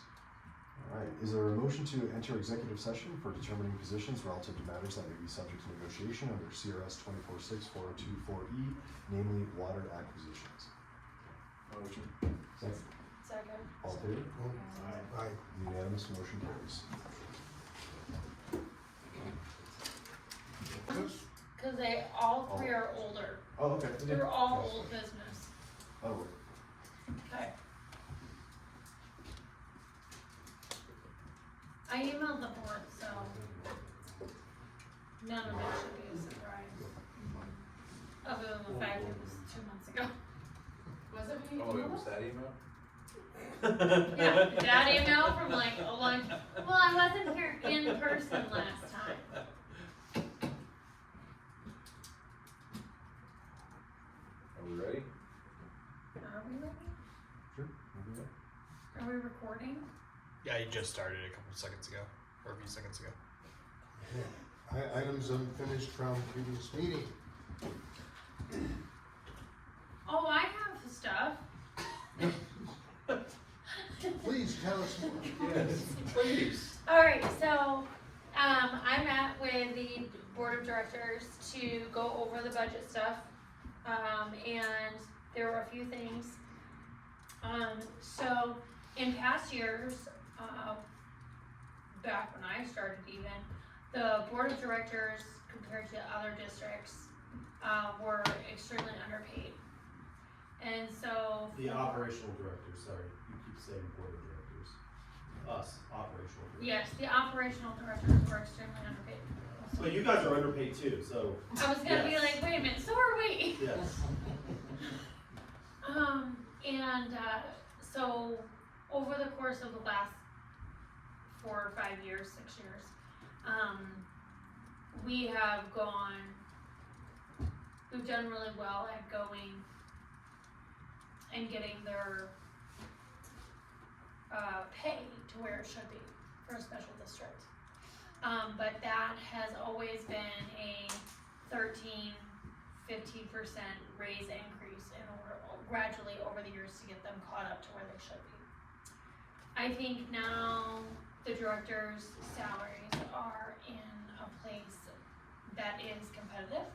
Alright, is there a motion to enter executive session for determining positions relative to matters that may be subject to negotiation under CRS 246402.4E, namely water acquisitions? Motion. Second. Second. All in favor? Aye. Unanimous, motion carries. Cause they, all three are older, Oh, okay. they're all old business, That'll work. okay. I emailed the board, so none of it should be a surprise. Other than the fact it was 2 months ago. Was it when you Oh, it emailed was us? that email? Yeah, that email from like a long, well, I wasn't here in person last time. Are we ready? Are we ready? Sure. we'll do that. Are we recording? Yeah, you just started a couple seconds ago, or a few seconds ago. Items unfinished from previous meeting. Oh, I have stuff. Please tell us more. Yes, please. Alright, so, I met with the board of directors to go over the budget stuff. And there were a few things. So, in past years, back when I started even, the board of directors compared to other districts, were extremely underpaid. And so. The operational director, sorry, you keep saying board of directors. Us, operational directors. Yes, the operational directors were extremely underpaid. But you guys are underpaid too, so. I was gonna be Yes. like, wait a minute, so are we? Yes. So over the course of the last 4 or 5 years, 6 years, we've done really well at going and getting their pay to where it should be for a special district. But that has always been a 13-15% raise increase in order, gradually over the years to get them caught up to where they should be. I think now the directors' salaries are in a place that is competitive.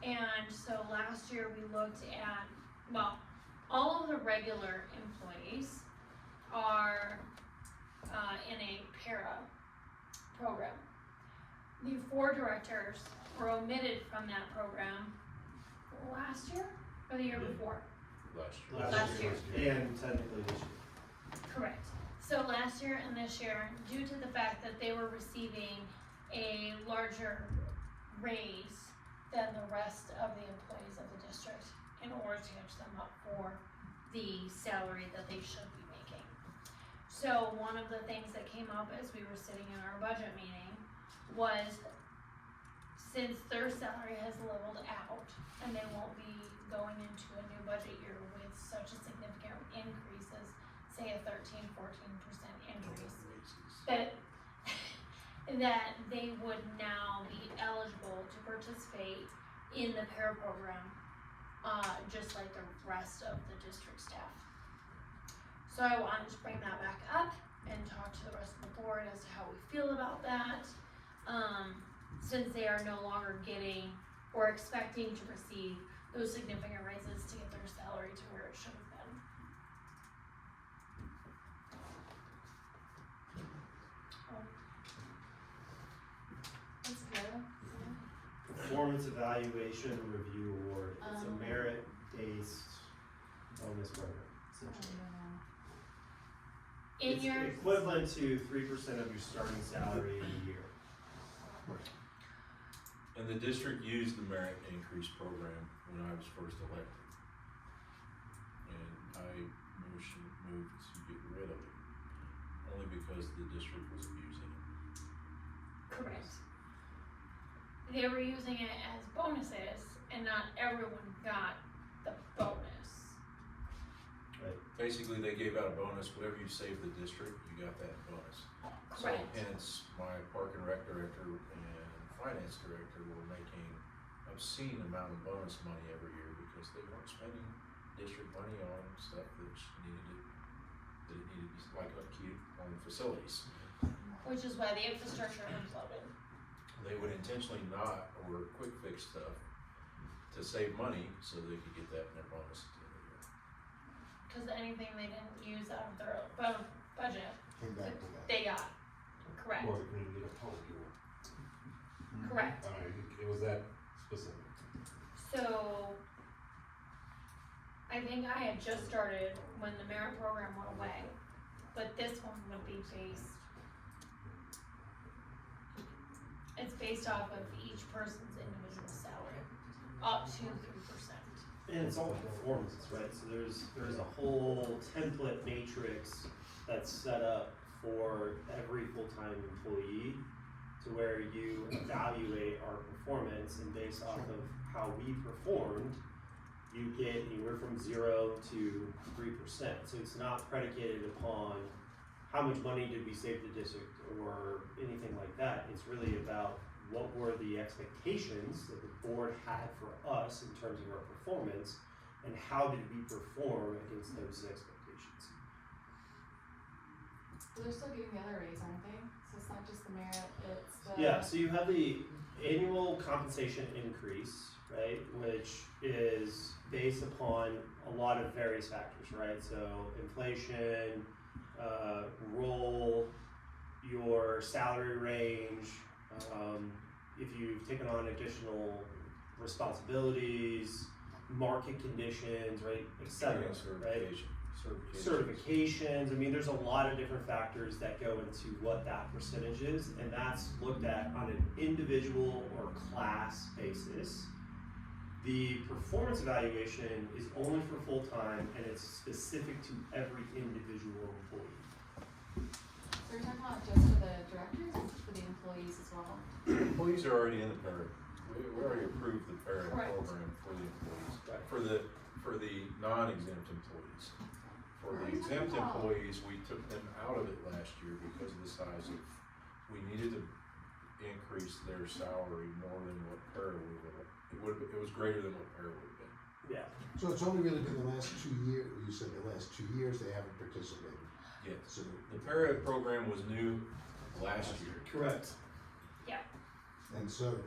And so last year we looked at, well, all of the regular employees are in a para program. The 4 directors were omitted from that program last year or the year before? Last year. And technically this year. Correct. So last year and this year, due to the fact that they were receiving a larger raise than the rest of the employees of the district in order to catch them up for the salary that they should be making. So one of the things that came up as we were sitting in our budget meeting was, since their salary has leveled out and they won't be going into a new budget year with such a significant increase as, say, a 13-14% increase, that they would now be eligible to participate in the para program, just like the rest of the district staff. So I wanted to bring that back up and talk to the rest of the board as to how we feel about that, since they are no longer getting or expecting to receive those significant raises to get their salary to where it should have been. That's good. Performance evaluation review award, it's a merit-based bonus program, essentially. In It's your, equivalent to 3% of your starting salary in a year. And the district used the merit increase program when I was first elected. And I moved to get rid of it, only because the district was abusing it. correct. They were using it as bonuses and not everyone got the bonus. Basically, they gave out a bonus, whatever you saved the district, you got that bonus. Correct. So hence, my park and rec director and finance director were making obscene amount of bonus money every year because they weren't spending district money on stuff that it needed to be like upkeep on facilities. Which is why the infrastructure imploded. They would intentionally not, or quick fix stuff to save money so they could get that in their bonus at the end of the year. Cause anything they didn't use out of their budget, Came back to that. they got, correct, Or they couldn't get a total deal. correct. I mean, it was that specific. So, I think I had just started when the merit program went away, but this one would be based, it's based off of each person's individual salary, up to 3%. And it's all performance, right? So there's a whole template matrix that's set up for every full-time employee to where you evaluate our performance, and based off of how we performed, you get anywhere from 0 to 3%. So it's not predicated upon how much money did we save the district or anything like that. It's really about what were the expectations that the board had for us in terms of our performance, and how did we perform against those expectations. So they're still getting the other raise, aren't they? So it's not just the merit, it's the. Yeah, so you have the annual compensation increase, right, which is based upon a lot of various factors, right? So inflation, role, your salary range, if you've taken on additional responsibilities, market conditions, right, et cetera, right? Certifications, I mean, there's a lot of different factors that go into what that percentage is, and that's looked at on an individual or class basis. The performance evaluation is only for full-time, and it's specific to every individual employee. So you're talking about just for the directors, or for the employees as well? Employees are already in the para, we already approved the para Correct. program for the employees. Right. For the non-exempt employees. For the exempt employees, we took them out of it last year because of the size of, we needed to increase their salary more than what para it was greater than what para would have been. Yeah. So it's only really been the last 2 years, you said the last 2 years they haven't participated. Yes. So, The para program was new last year. Correct. and so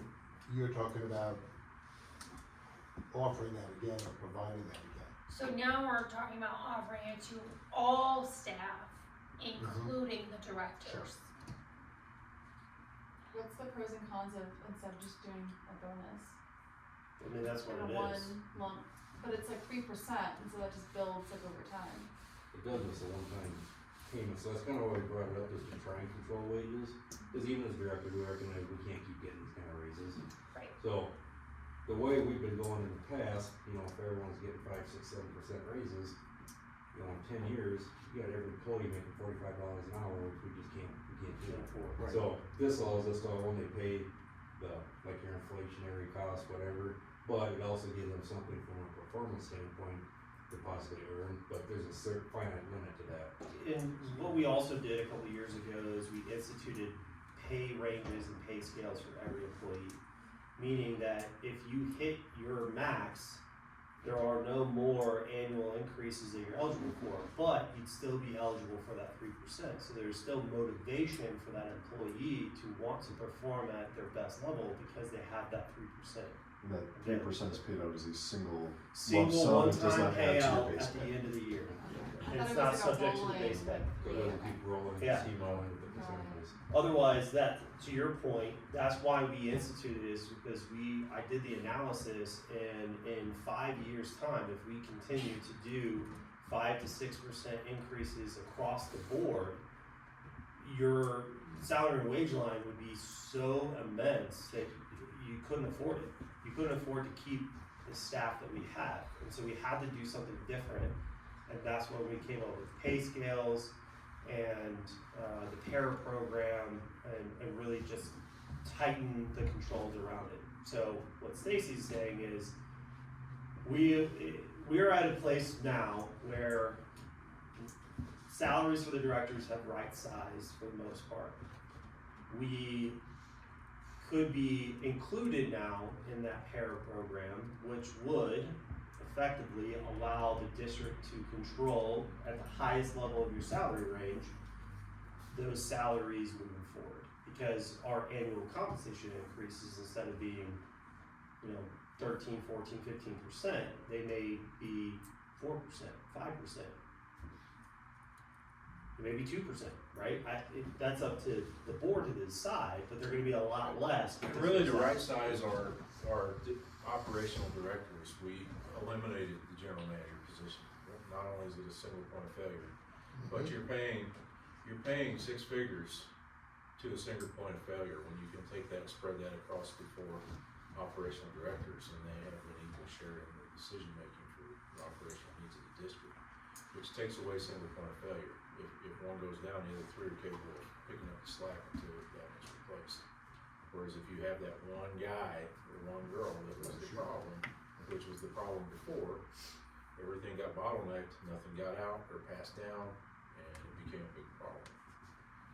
you're talking about offering that again or providing that again. So now we're talking about offering it to all staff, including the directors. What's the pros and cons of, instead of just doing a bonus? I mean, that's what Like it a is. one lump, but it's like 3%, and so that just builds like over time. It does this a one-time payment, so that's kind of why we brought it up, is to try and control wages. Because even as director, we recognize we can't keep getting these kind of raises. Right. So, the way we've been going in the past, you know, if everyone's getting 5, 6, 7% raises, you know, in 10 years, you got every employee making $45 an hour, which we just can't do it for. Right. So, this allows us to only pay the, like your inflationary costs, whatever, but it also gives them something from a performance standpoint to possibly earn, but there's a certain finite limit to that. And what we also did a couple years ago is we instituted pay ranges and pay scales for every employee. Meaning that if you hit your max, there are no more annual increases that you're eligible for, but you'd still be eligible for that 3%. So there's still motivation for that employee to want to perform at their best level because they have that 3%. And that 3% is paid out as a single Single lump sum, it does one-time not add to your payout base at the pay. end of the year. I And thought it's it not was like a subject to the rolling, base pay. So it doesn't keep rolling, Yeah. keep rolling with the percentages. Otherwise, that, to your point, that's why we instituted this, because I did the analysis, and in 5 years' time, if we continue to do 5 to 6% increases across the board, your salary and wage line would be so immense that you couldn't afford it. You couldn't afford to keep the staff that we had, and so we had to do something different, and that's when we came up with pay scales and the para program, and really just tighten the controls around it. So what Stacy's saying is, we're at a place now where salaries for the directors have right size for the most part. We could be included now in that para program, which would effectively allow the district to control at the highest level of your salary range those salaries moving forward, because our annual compensation increases, instead of being 13, 14, 15%, they may be 4%, 5%, maybe 2%, right? That's up to the board to decide, but they're gonna be a lot less. And really, to right size our operational directors, we eliminated the general manager position. Not only is it a single point of failure, but you're paying 6 figures to a single point of failure when you can take that and spread that across the 4 operational directors, and they have an equal share in the decision making for the operational needs of the district, which takes away single point of failure. If one goes down, the other 3 are capable of picking up the slack until that is replaced. Whereas if you have that one guy or one girl that was the problem, which was the problem before, everything got bottlenecked, nothing got out or passed down, and it became a big problem.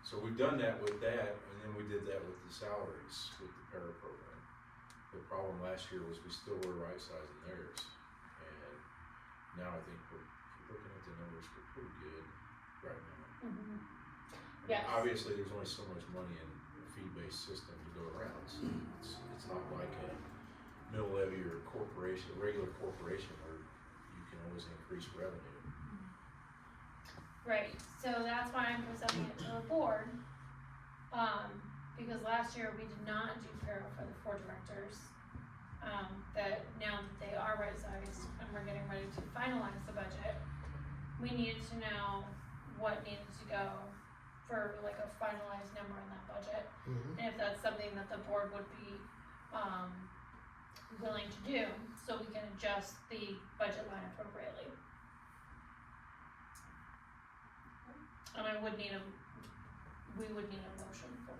So we've done that with that, and then we did that with the salaries, with the para program. The problem last year was we still were right sizing theirs, and now I think we're looking at the numbers, we're pretty good right now. I mean, Yes. obviously, there's only so much money in a fee-based system to go around, so it's not like a mill levy or corporation, a regular corporation where you can always increase revenue. Right, so that's why I'm presenting it to the board, Because last year we did not do payroll for the 4 directors. That now that they are right-sized and we're getting ready to finalize the budget, we needed to know what needed to go for like a finalized number in that budget. Mhm. And if that's something that the board would be, willing to do, so we can adjust the budget line appropriately. And we would need a motion for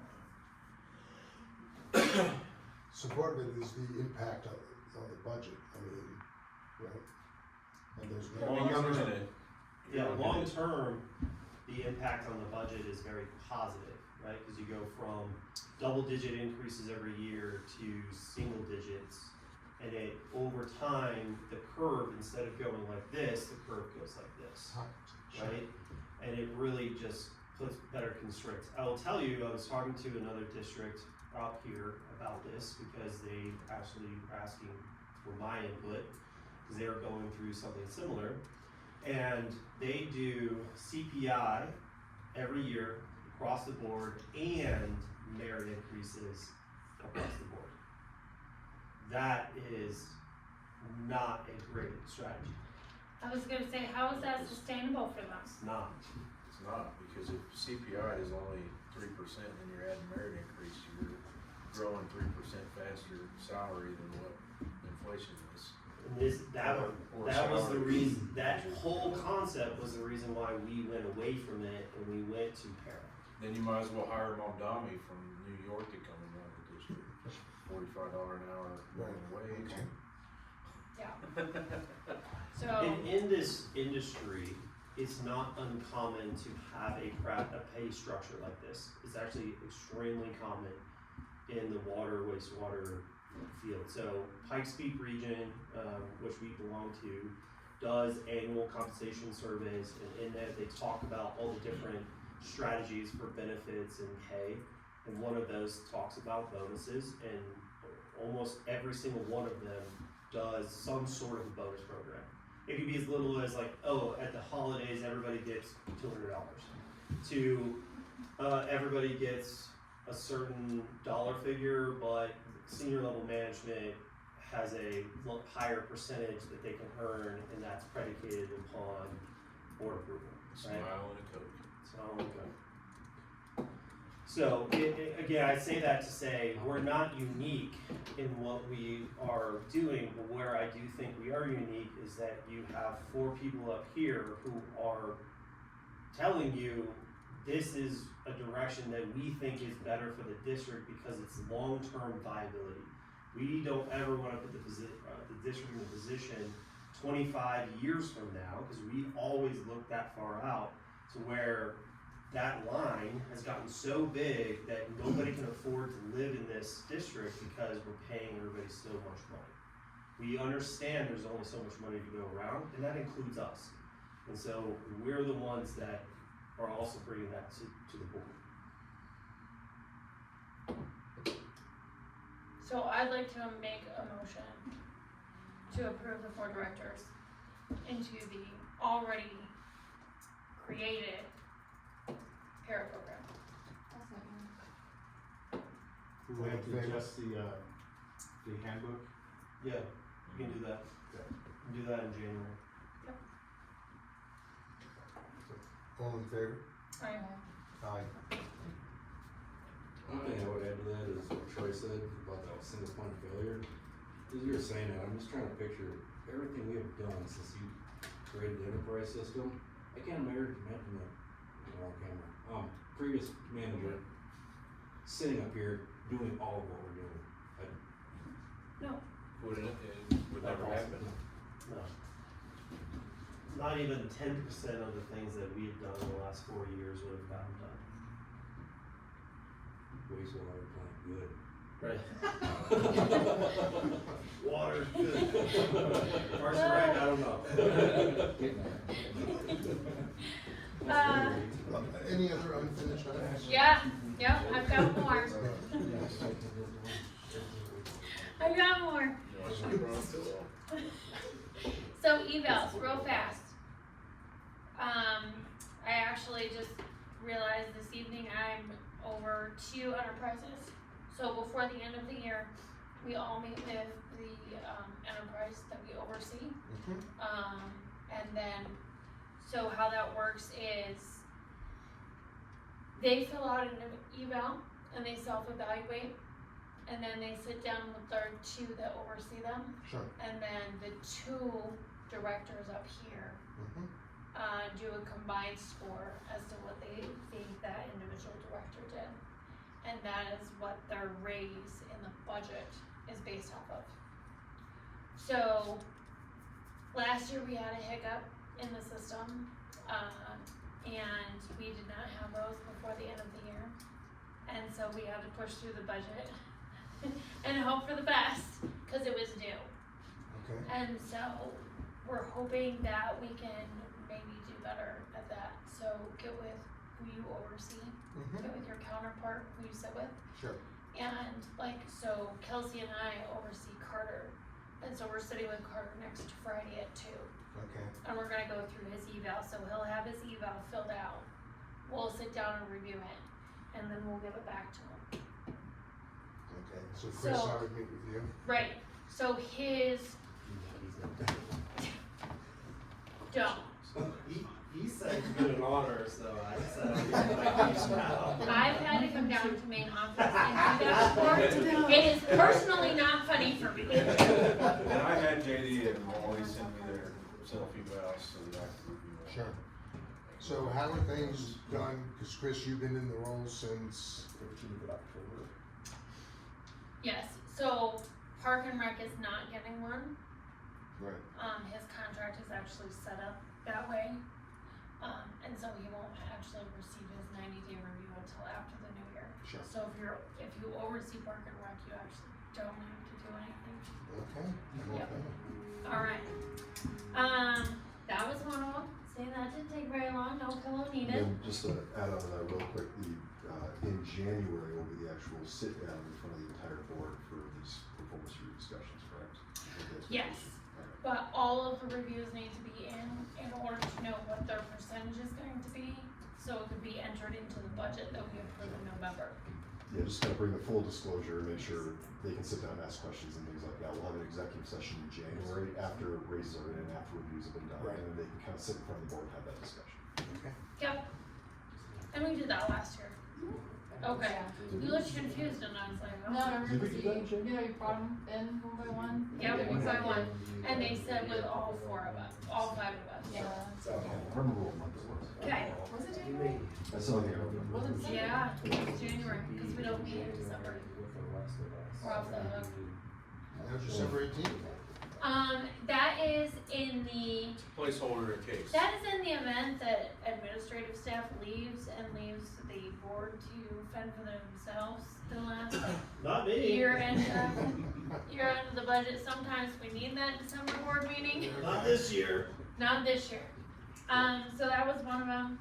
that. So part of it is the impact on the budget, I mean, right? And there's Long many numbers. term. Yeah, long term, the impact on the budget is very positive, right? Cause you go from double-digit increases every year to single digits. And over time, the curve, instead of going like this, the curve goes like this, right? And it really just puts better constraints. I will tell you, I was talking to another district up here about this because they actually were asking for my input, because they were going through something similar. And they do CPI every year across the board and merit increases across the board. That is not a great strategy. I was gonna say, how is that sustainable for them? It's not. It's not, because if CPI is only 3% and you're adding merit increase, you're growing 3% faster salary than what inflation is. And that was the reason, that whole concept was the reason why we went away from it and we went to para. Then you might as well hire Mamdami from New York to come and run the district. $45 an hour minimum wage. Okay. Yeah. So, In this industry, it's not uncommon to have a pay structure like this. It's actually extremely common in the water, wastewater field. So Pikes Peak region, which we belong to, does annual compensation surveys, and in that they talk about all the different strategies for benefits and pay. And one of those talks about bonuses, and almost every single one of them does some sort of a bonus program. It could be as little as like, oh, at the holidays, everybody gets $200, to everybody gets a certain dollar figure, but senior level management has a higher percentage that they can earn, and that's predicated upon board approval, right? Smile and a Coke. So, again, I say that to say, we're not unique in what we are doing, but where I do think we are unique is that you have 4 people up here who are telling you this is a direction that we think is better for the district because it's long-term viability. We don't ever wanna put the district in a position 25 years from now, because we always look that far out, to where that line has gotten so big that nobody can afford to live in this district because we're paying everybody so much money. We understand there's only so much money to go around, and that includes us. And so we're the ones that are also bringing that to the board. so I'd like to make a motion to approve the 4 directors into the already created para program. I'll second. Do we have to adjust the handbook? Yeah, you can do that. Okay. You can do that in January. All in favor? Right. Aye. One thing I would add to that is what Troy said about that single point of failure. As you were saying that, I'm just trying to picture everything we have done since you created the enterprise system. I can't imagine the wrong camera. Previous manager sitting up here doing all of what we're doing. It would never happen. No. Not even 10% of the things that we have done in the last 4 years would have gotten done. Wastewater plant, good. Right. Water, good. Parks and Rec, I don't know. Any other unfinished items? Yeah, I've got more. I've got more. So evals, real fast. I actually just realized this evening I'm over 2 enterprises. So before the end of the year, we all meet with the, enterprise that we oversee. And then, so how that works is they fill out an eval and they self-evaluate, and then they sit down with their 2 that oversee them, Sure. and then the 2 directors up here Mhm. do a combined score as to what they think that individual director did. And that is what their raise in the budget is based off of. So, last year we had a hiccup in the system, and we did not have those before the end of the year. And so we had to push through the budget and hope for the best, cause it was due. Okay. And so, we're hoping that we can maybe do better at that, so get with who you oversee, Mhm. get with your counterpart who you sit with, Sure. and so Kelsey and I oversee Carter, and so we're sitting with Carter next Friday at 2, Okay. and we're gonna go through his eval, so he'll have his eval filled out, we'll sit down and review it, and then we'll give it back to him. Okay. So Chris, So- I would meet with you. Right, so his, don't. He said it's been an honor, so I said I'll give now. I've had to come down to main office and do that before. It is personally not funny for me. And I had JD and Molly send me their selfie vows so that I could review it. Sure. So how are things done? Cause Chris, you've been in the role since 15th of October. Yes, so Park and Rec is not getting one. right. His contract is actually set up that way. And so he won't actually receive his 90-day review until after the new year. Sure. So if you oversee Park and Rec, you actually don't have to do anything. Okay. Yep. Okay. Alright, that was one of them, see, that didn't take very long, no pillow And needed. then just to add on to that real quick, in January will be the actual sit down in front of the entire board for these performance review discussions, correct? Is that the Yes. expectation? Alright. But all of the reviews need to be in order to know what their percentage is going to be, so it could be entered into the budget that we approve in November. Yeah, just gotta bring the full disclosure and make sure they can sit down and ask questions and things like that. We'll have an executive session in January after raises are in, after reviews have been done, Right. and then they can kind of sit in front of the board and have that discussion. Okay. Yep. And we did that last year. Okay, you looked confused and I was like, No, oh. Did we do that in January? Yeah, you brought them in one by one. Yep, one by one, and they said with all 4 of us, all 5 of us. Yeah. I can't remember what month it was. Okay, Was it January? That's the only thing I remember. Was it December? yeah, it's January, because we don't meet in December. We're off the hook. That was December 18th. That is in the, Placeholder in case. that is in the event that administrative staff leaves and leaves the board to fend for themselves the last Not me. year end of the budget. Sometimes we need that December board meeting. Not this year. Not this year. So that was one of them.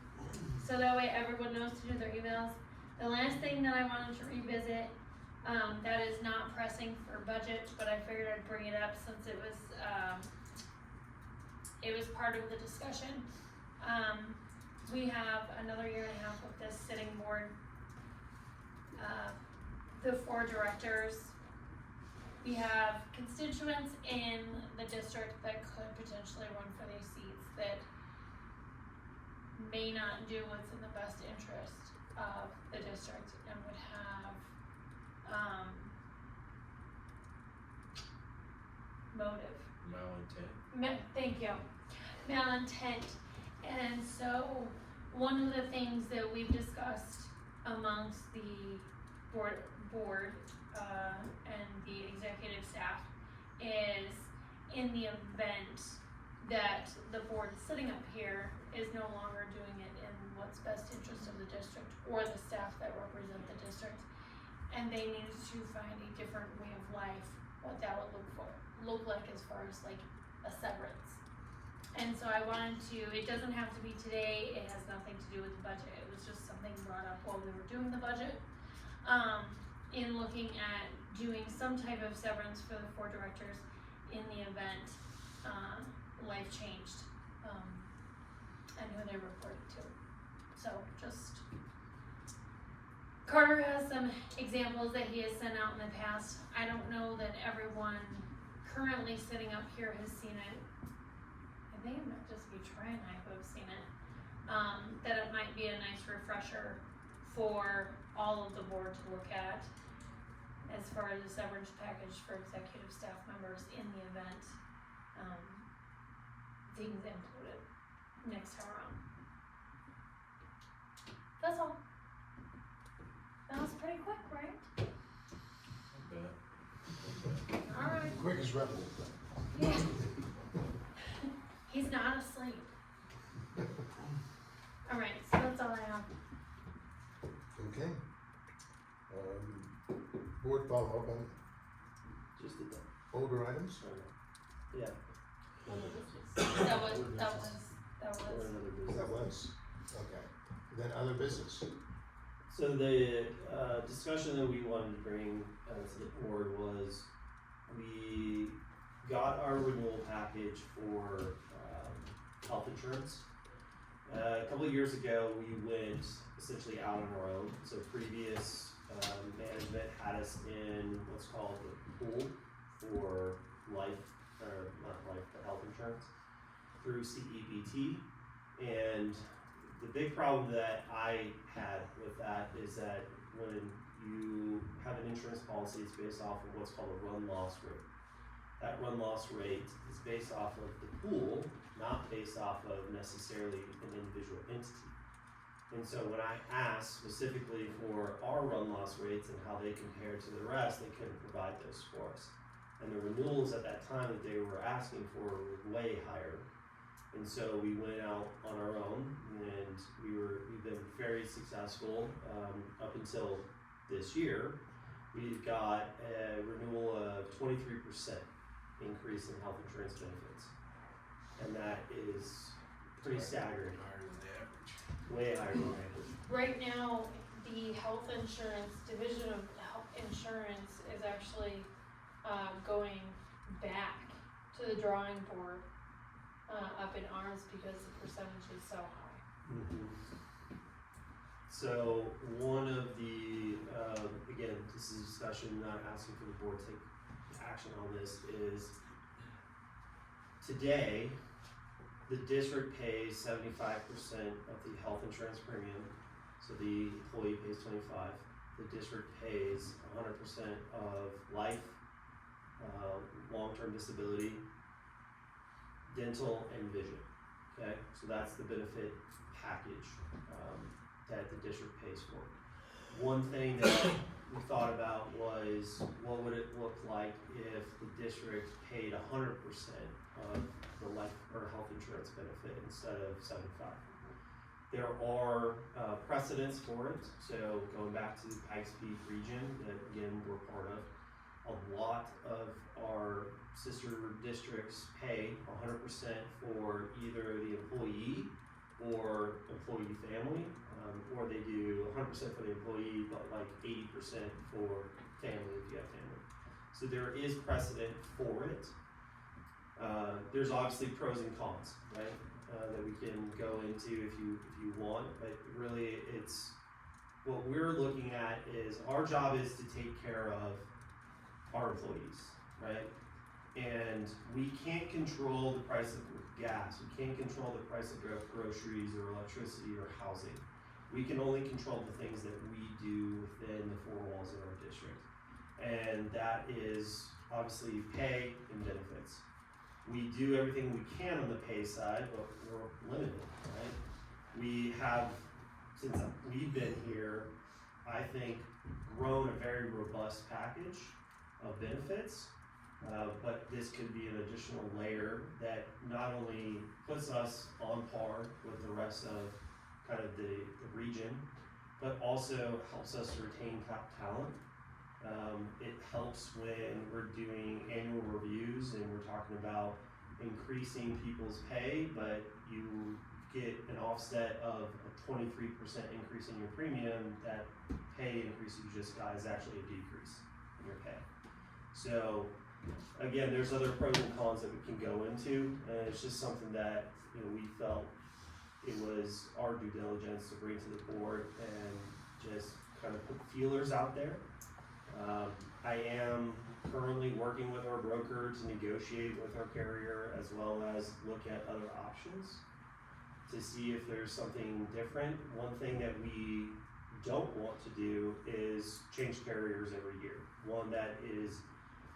So that way everyone knows to do their emails. The last thing that I wanted to revisit, that is not pressing for budget, but I figured I'd bring it up since it was part of the discussion. We have another year and a half of this sitting board. The 4 directors. We have constituents in the district that could potentially run for these seats that may not do what's in the best interest of the district and would have, motive. Malintent. Thank you. Malintent. And so, one of the things that we've discussed amongst the board, and the executive staff is in the event that the board sitting up here is no longer doing it in what's best interest of the district or the staff that represent the district, and they need to find a different way of life, what that would look like as far as like a severance. And so I wanted to, it doesn't have to be today, it has nothing to do with the budget, it was just something brought up while we were doing the budget. In looking at doing some type of severance for the 4 directors in the event, life changed, and who they reported to. So just Carter has some examples that he has sent out in the past. I don't know that everyone currently sitting up here has seen it. I think it might just be Troy and I who have seen it. That it might be a nice refresher for all of the board to look at as far as the severance package for executive staff members in the event, things included next time around. That's all. That was pretty quick, right? Alright. Quick as rebel. Yeah. He's not asleep. Alright, so that's all I have. Okay. Board follow up on Just did that. older items? Yeah. That was, Or another business. That was, okay. Then other business. So the discussion that we wanted to bring to the board was we got our renewal package for health insurance. A couple of years ago, we went essentially out on our own. So previous management had us in what's called the pool for life, or not life, but health insurance through CEBT. And the big problem that I had with that is that when you have an insurance policy, it's based off of what's called a run-loss rate. That run-loss rate is based off of the pool, not based off of necessarily an individual entity. And so when I asked specifically for our run-loss rates and how they compare to the rest, they couldn't provide those for us. And the renewals at that time that they were asking for were way higher. And so we went out on our own, and we've been very successful up until this year. We've got a renewal of 23% increase in health insurance benefits, and that is pretty staggering. Higher than the average. Way higher than average. Right now, the health insurance, division of health insurance is actually, going back to the drawing board, up in arms because the percentage is so high. So one of the, again, this is a discussion, not asking for the board to take action on this, is today, the district pays 75% of the health insurance premium, so the employee pays 25. The district pays 100% of life, long-term disability, dental, and vision. Okay, so that's the benefit package that the district pays for. One thing that we thought about was what would it look like if the district paid 100% of the life or health insurance benefit instead of 75. There are precedents for it. So going back to the Pikes Peak region that again we're part of, a lot of our sister districts pay 100% for either the employee or employee family, or they do 100% for the employee, but like 80% for family if you have family. So there is precedent for it. There's obviously pros and cons, right? That we can go into if you want, but really it's what we're looking at is our job is to take care of our employees, right? And we can't control the price of gas, we can't control the price of groceries or electricity or housing. We can only control the things that we do within the four walls of our district. And that is obviously pay and benefits. We do everything we can on the pay side, but we're limited, right? We have, since we've been here, I think grown a very robust package of benefits, but this could be an additional layer that not only puts us on par with the rest of kind of the region, but also helps us to retain top talent. It helps when we're doing annual reviews and we're talking about increasing people's pay, but you get an offset of a 23% increase in your premium. That pay increase you just got is actually a decrease in your pay. So again, there's other pros and cons that we can go into, and it's just something that we felt it was our due diligence to bring to the board and just kind of put feelers out there. I am currently working with our broker to negotiate with our carrier as well as look at other options to see if there's something different. One thing that we don't want to do is change carriers every year. One, that is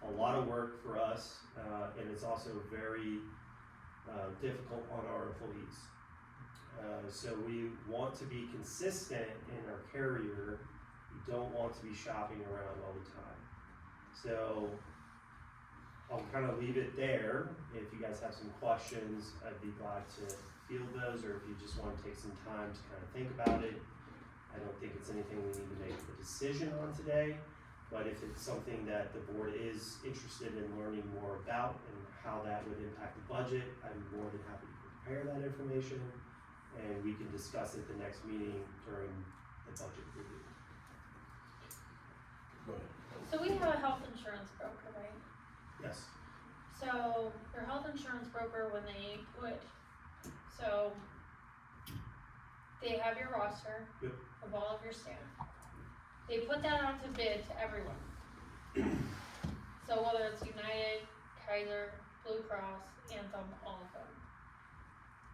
a lot of work for us, and it's also very difficult on our employees. So we want to be consistent in our carrier. We don't want to be shopping around all the time. So I'll kind of leave it there. If you guys have some questions, I'd be glad to field those, or if you just want to take some time to kind of think about it. I don't think it's anything we need to make a decision on today, but if it's something that the board is interested in learning more about and how that would impact the budget, I'm more than happy to prepare that information, and we can discuss it the next meeting during the budget review. Go ahead. So we have a health insurance broker, right? Yes. So your health insurance broker, when they put, so they have your roster Yep. of all of your staff. They put that out to bid to everyone. So whether it's United, Kaiser, Blue Cross, Anthem, all of them.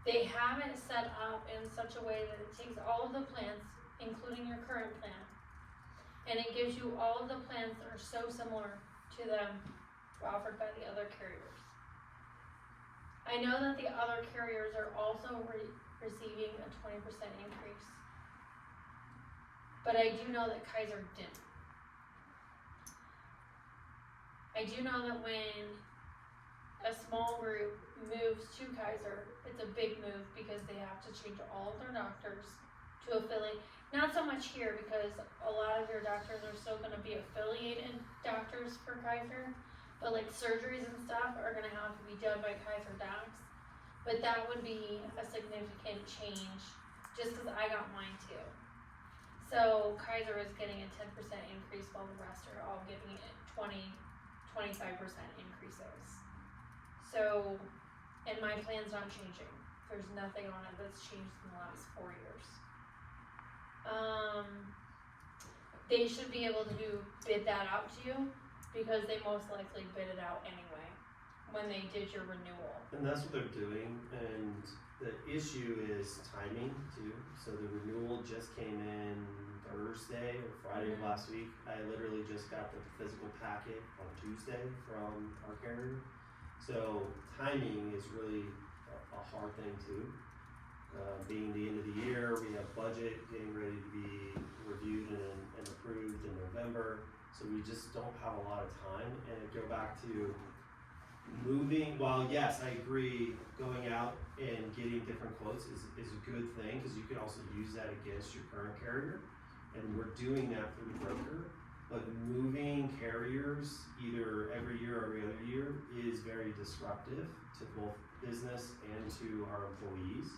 They have it set up in such a way that it takes all of the plans, including your current plan, and it gives you all of the plans that are so similar to them offered by the other carriers. I know that the other carriers are also receiving a 20% increase, but I do know that Kaiser didn't. I do know that when a small group moves to Kaiser, it's a big move because they have to change all of their doctors to affiliate. Not so much here because a lot of your doctors are still gonna be affiliated doctors for Kaiser, but like surgeries and stuff are gonna have to be done by Kaiser docs. But that would be a significant change, just cause I got mine too. So Kaiser is getting a 10% increase while the rest are all giving it 25% increases. So, and my plan's not changing. There's nothing on it that's changed in the last 4 years. They should be able to bid that out to you because they most likely bid it out anyway when they did your renewal. And that's what they're doing, and the issue is timing too. So the renewal just came in Thursday or Friday of last week. I literally just got the physical packet on Tuesday from our carrier. So timing is really a hard thing too. Being the end of the year, we have budget getting ready to be reviewed and approved in November. So we just don't have a lot of time, and go back to moving, while yes, I agree, going out and getting different quotes is a good thing, because you can also use that against your current carrier, and we're doing that through the broker. But moving carriers either every year or every other year is very disruptive to both business and to our employees.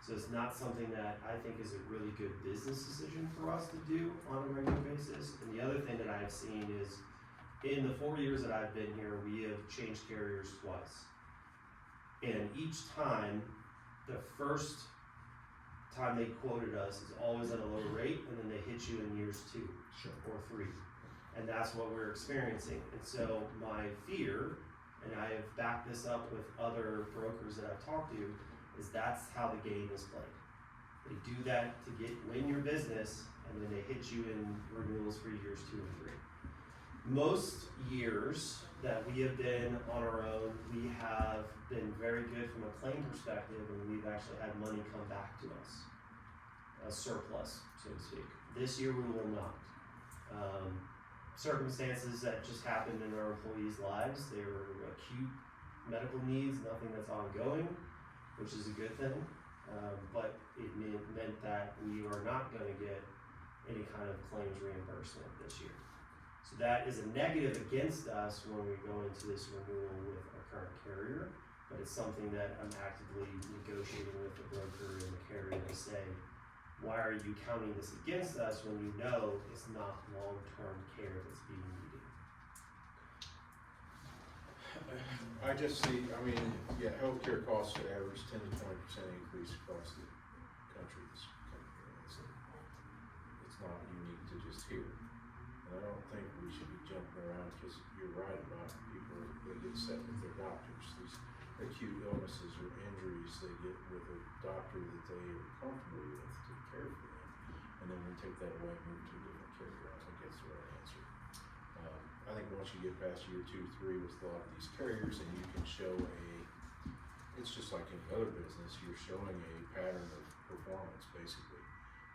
So it's not something that I think is a really good business decision for us to do on a regular basis. And the other thing that I've seen is, in the 4 years that I've been here, we have changed carriers twice. And each time, the first time they quoted us is always at a lower rate, and then they hit you in years 2 or 3. And that's what we're experiencing. And so my fear, and I have backed this up with other brokers that I've talked to, is that's how the game is played. They do that to win your business, and then they hit you in renewals for years 2 and 3. Most years that we have been on our own, we have been very good from a claim perspective, and we've actually had money come back to us, a surplus, so to speak. This year we will not. Circumstances that just happened in our employees' lives, they were acute medical needs, nothing that's ongoing, which is a good thing, but it meant that we are not going to get any kind of claims reimbursement this year. So that is a negative against us when we go into this renewal with our current carrier, but it's something that I'm actively negotiating with the broker and the carrier to say, why are you counting this against us when you know it's not long-term care that's being needed? I just see, I mean, yeah, healthcare costs average 10 to 20% increase across the country this coming year. It's it's not unique to just here. And I don't think we should be jumping around, cause you're right about people that get set with their doctors, these acute illnesses or injuries they get with a doctor that they are comfortable with to care for them. And then we take that away and move to a different carrier. I think that's the right answer. I think once you get past year 2, 3 with a lot of these carriers and you can show it's just like any other business, you're showing a pattern of performance basically.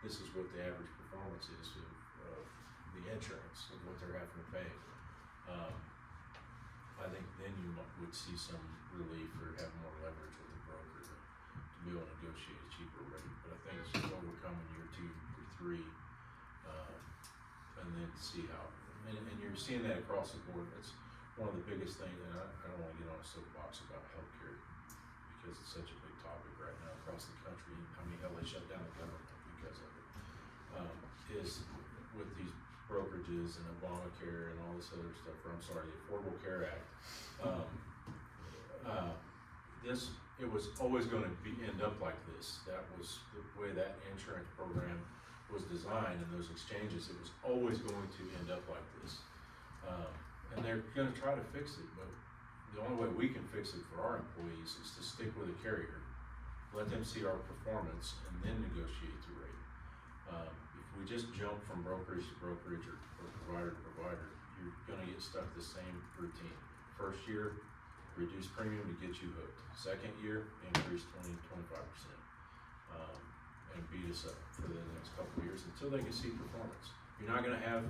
This is what the average performance is of the insurance and what they're having to pay. I think then you would see some relief or have more leverage with the broker to be able to negotiate a cheaper rate. But I think it's just overcoming year 2 or 3, and then see how, and you're seeing that across the board. That's one of the biggest things, and I don't wanna get on a soapbox about healthcare because it's such a big topic right now across the country. I mean, hell, they shut down the government because of it. Is with these brokerages and Obamacare and all this other stuff, or I'm sorry, the Affordable Care Act. It was always gonna end up like this. That was the way that insurance program was designed, and those exchanges, it was always going to end up like this. And they're gonna try to fix it, but the only way we can fix it for our employees is to stick with a carrier, let them see our performance, and then negotiate the rate. If we just jump from brokerage to brokerage or provider to provider, you're gonna get stuck the same routine. First year, reduce premium to get you hooked. Second year, increase 20-25%. And beat us up for the next couple of years until they can see performance. You're not gonna have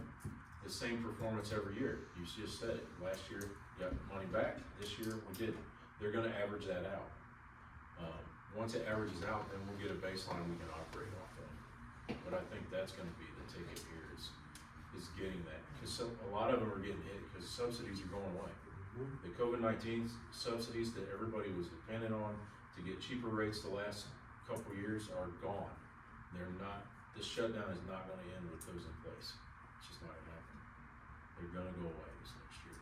the same performance every year. You just said it. Last year, got money back. This year, we didn't. They're gonna average that out. Once it averages out, then we'll get a baseline we can operate off of. But I think that's gonna be the ticket here is getting that. Cause a lot of them are getting hit because subsidies are going away. The COVID-19 subsidies that everybody was dependent on to get cheaper rates the last couple of years are gone. They're not, this shutdown is not gonna end with those in place. It's just not gonna happen. They're gonna go away this next year.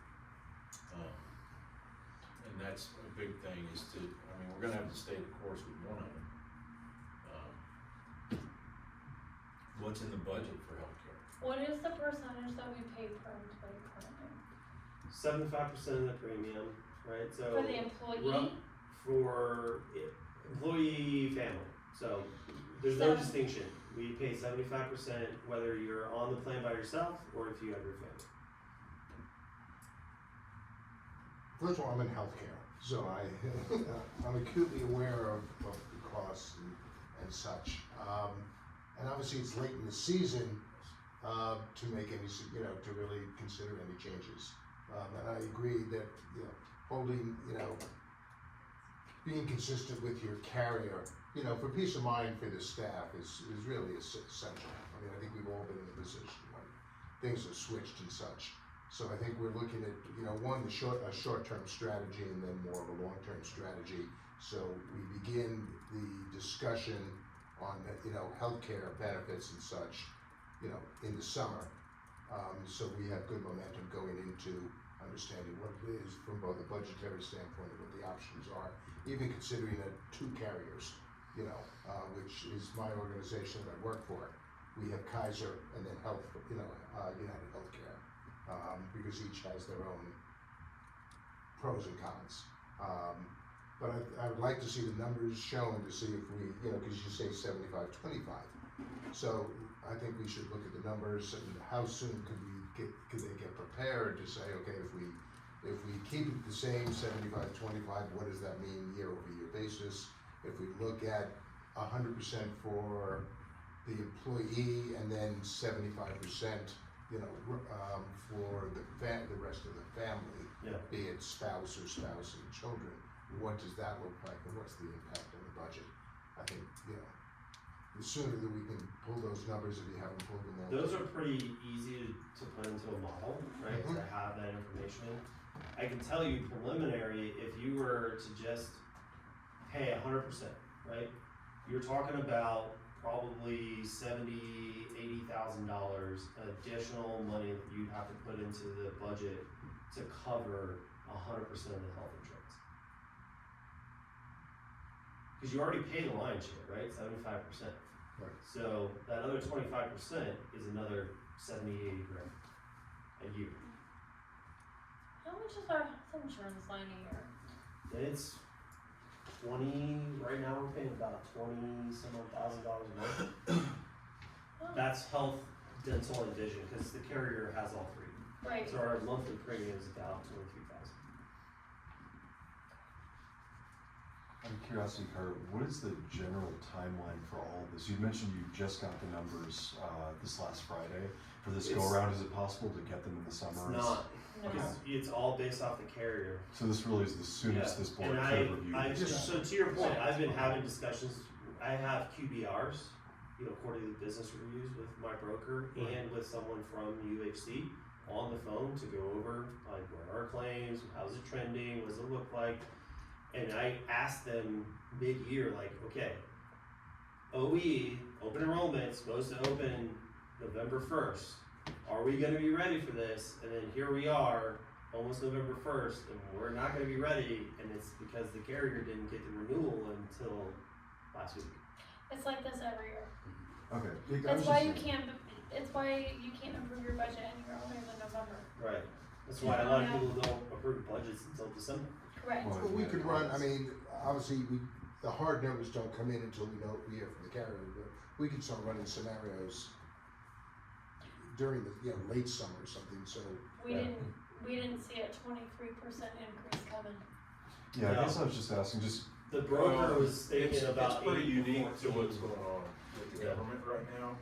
And that's a big thing is we're gonna have to stay the course with one of them. What's in the budget for healthcare? What is the percentage that we pay per employee currently? 75% of the premium, right? So For the employee? For employee family. So there's no Seven- distinction. We pay 75% whether you're on the plan by yourself or if you have your family. First of all, I'm in healthcare, so I'm acutely aware of the costs and such. And obviously it's late in the season, to make any, to really consider any changes. And I agree that, holding, being consistent with your carrier, for peace of mind for the staff is really essential. I mean, I think we've all been in a position when things are switched and such. So I think we're looking at, one, a short-term strategy and then more of a long-term strategy. So we begin the discussion on, healthcare benefits and such, in the summer. So we have good momentum going into understanding what it is from both a budgetary standpoint and what the options are, even considering that 2 carriers, which is my organization that I work for. We have Kaiser and then United Healthcare, because each has their own pros and cons. But I would like to see the numbers shown to see if we, because you say 75-25. So I think we should look at the numbers and how soon could they get prepared to say, okay, if we keep it the same 75-25, what does that mean year-over-year basis? If we look at 100% for the employee and then 75%, for the rest of the family, be it spouse and children, what does that look like and what's the impact on the budget? I think, the sooner that we can pull those numbers, if you haven't pulled them out. Those are pretty easy to put into a model, right? Mhm. To have that information. I can tell you preliminary, if you were to just pay 100%, right? You're talking about probably $70,000-$80,000 additional money that you'd have to put into the budget to cover 100% of the health insurance. Because you already pay the lion's share, right? 75%. Right. So that other 25% is another 70, 80 grand a year. How much is our health insurance line a year? It's 20, right now we're paying about $20 some odd thousand a month. That's health, dental, and vision, because the carrier has all three. Right. So our monthly premium is about 23,000. Out of curiosity, Carter, what is the general timeline for all of this? You mentioned you just got the numbers, this last Friday. For this It's- go-around, is it possible to get them in the summer? It's not. No. It's all based off the carrier. So this really is the soonest this board And could review I this. just, so to your point, I've been having discussions, I have QBRs, quarterly business reviews with my broker and with someone from UHC on the phone to go over, like, what are our claims, how's it trending, what does it look like? And I asked them mid-year, like, okay, OE, open enrollment's supposed to open November 1st. Are we gonna be ready for this? And then here we are, almost November 1st, and we're not gonna be ready, and it's because the carrier didn't get the renewal until last week. It's like this every year. Okay. It's why you can't approve your budget any earlier than November. Right. That's why a lot of people don't approve budgets until December. Correct. Well, But we yeah, could run, I it's- mean, obviously, the hard numbers don't come in until we hear from the carrier, but we can start running scenarios during the, late summer or something, so. We didn't see a 23% increase coming. Yeah, I No. guess I was just asking, just, The broker was thinking It's about pretty 8 to unique to 14. what's going on with the Yeah. government right now,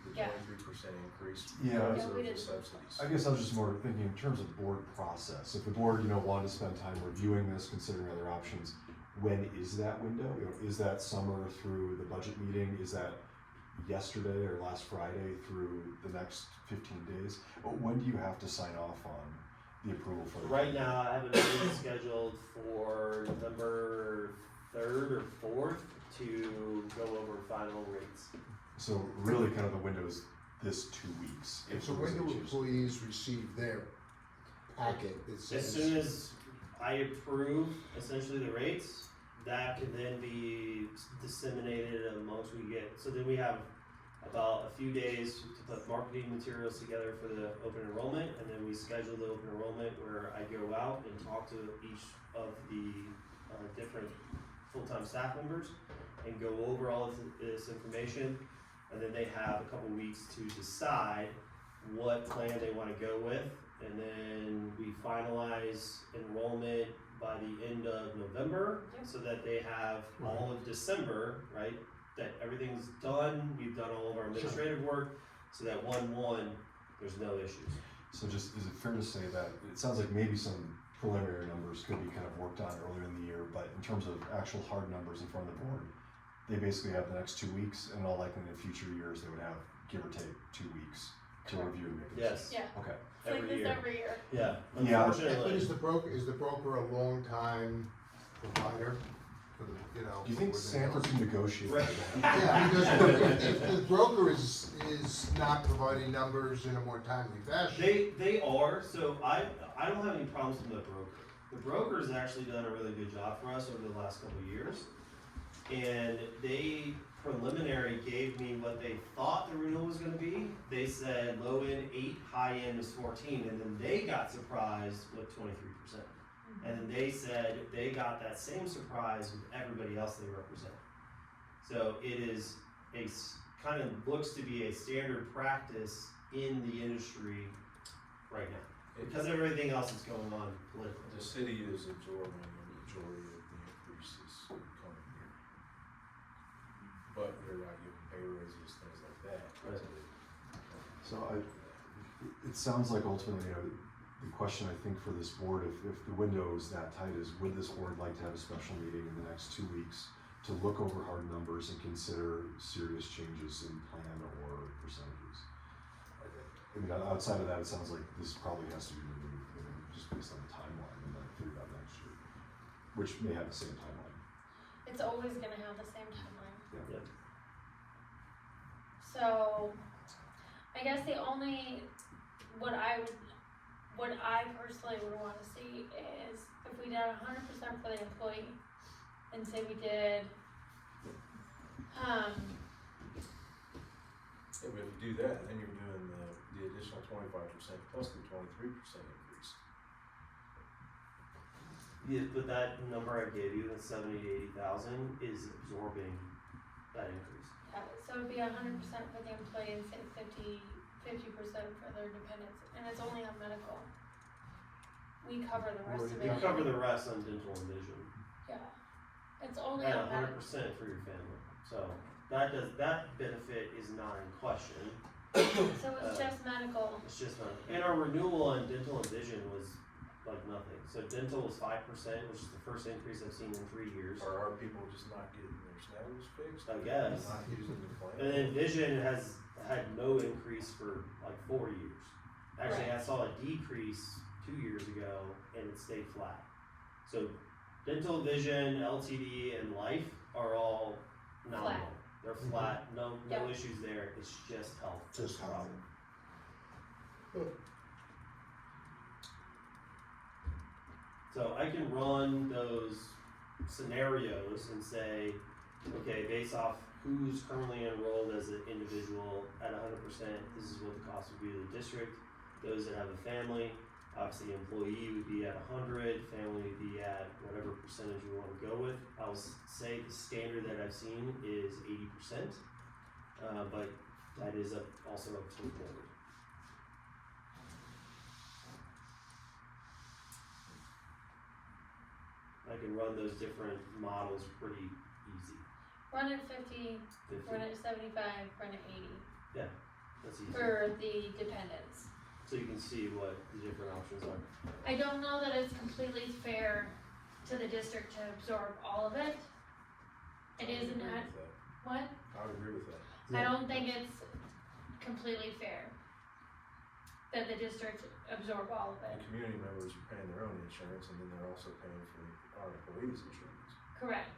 the Yeah. 23% increase Yeah. because Yeah, of we the didn't- subsidies. I guess I was just more thinking in terms of board process. If the board, wanted to spend time reviewing this, considering other options, when is that window? Is that summer through the budget meeting? Is that yesterday or last Friday through the next 15 days? When do you have to sign off on the approval for the? Right now, I have a meeting scheduled for November 3rd or 4th to go over final rates. So really kind of the window is this 2 weeks. And if so there was when do any changes. employees receive their packet that As says? soon as I approve essentially the rates, that can then be disseminated amongst so then we have about a few days to put marketing materials together for the open enrollment, and then we schedule the open enrollment where I go out and talk to each of the different full-time staff members and go over all of this information, and then they have a couple weeks to decide what plan they wanna go with, and then we finalize enrollment by the end of November, so that they have all of December, right? That everything's done, we've done all of our administrative work, so that 1/1, there's no issues. So just, is it fair to say that, it sounds like maybe some preliminary numbers could be kind of worked on earlier in the year, but in terms of actual hard numbers in front of the board, they basically have the next 2 weeks, and all likely in future years, they would have, give or take, 2 weeks to review and make a decision. Yes, Yeah. Okay. It's like Every this year. every year. yeah, Yeah. But unfortunately. is the broker a long time provider for the, Do you think for everything Sanford else? can negotiate Right. that? Yeah, because if the broker is not providing numbers in a more timely fashion. They are, so I don't have any problems with the broker. The broker's actually done a really good job for us over the last couple of years. And they preliminary gave me what they thought the renewal was gonna be. They said low end 8, high end is 14, and then they got surprised with 23%. And then they said they got that same surprise with everybody else they represent. So it is kind of looks to be a standard practice in the industry right now. Because everything else is going on politically. The city is absorbing the majority of the increases coming year. But they're not giving pay raises, things like that. Right. So it sounds like ultimately, the question I think for this board, if the window is that tight, is would this board like to have a special meeting in the next 2 weeks to look over hard numbers and consider serious changes in plan or percentages? I mean, outside of that, it sounds like this probably has to be removed, just based on the timeline and then figured out next year, which may have the same timeline. It's always gonna have the same timeline. Yeah. Yep. So, I guess the only, what I personally would wanna see is if we did 100% for the employee, and say we did, Yeah, but if you do that, then you're doing the additional 25% plus the 23% increase. Yeah, but that number I gave you, the 70 to 80,000, is absorbing that increase. Yeah, so it'd be 100% for the employee and say 50% for their dependents, and it's only on medical. We cover the rest of You it. cover the rest on dental and vision Yeah, it's only at on 100% medical. for your family. So that benefit is not in question. So it's just medical. It's just not. And our renewal on dental and vision was like nothing. So dental was 5%, which is the first increase I've seen in 3 years. Or are people just not getting their snags fixed? I guess. Not using the plan? And then vision has had no increase for like 4 years. Actually, I Right. saw a decrease 2 years ago and it stayed flat. So dental, vision, LTD, and life are all nominal. Flat. They're flat, no Yeah. issues there, it's just health. Just health. problem. So I can run those scenarios and say, okay, based off who's currently enrolled as an individual at 100%, this is what the cost would be to the district. Those that have a family, obviously employee would be at 100, family would be at whatever percentage you want to go with. I'll say the standard that I've seen is 80%, but that is also up to the board. I can run those different models pretty easy. Run at 50, 50, run at 75, run at 80 that's easy. for the dependents. So you can see what the different options are. I don't know that it's completely fair to the district to absorb all of it. It isn't at, what? I would agree with that. I don't think it's completely fair that the district absorb all of The it. community members are paying their own insurance, and then they're also paying for our employees' insurance. Correct.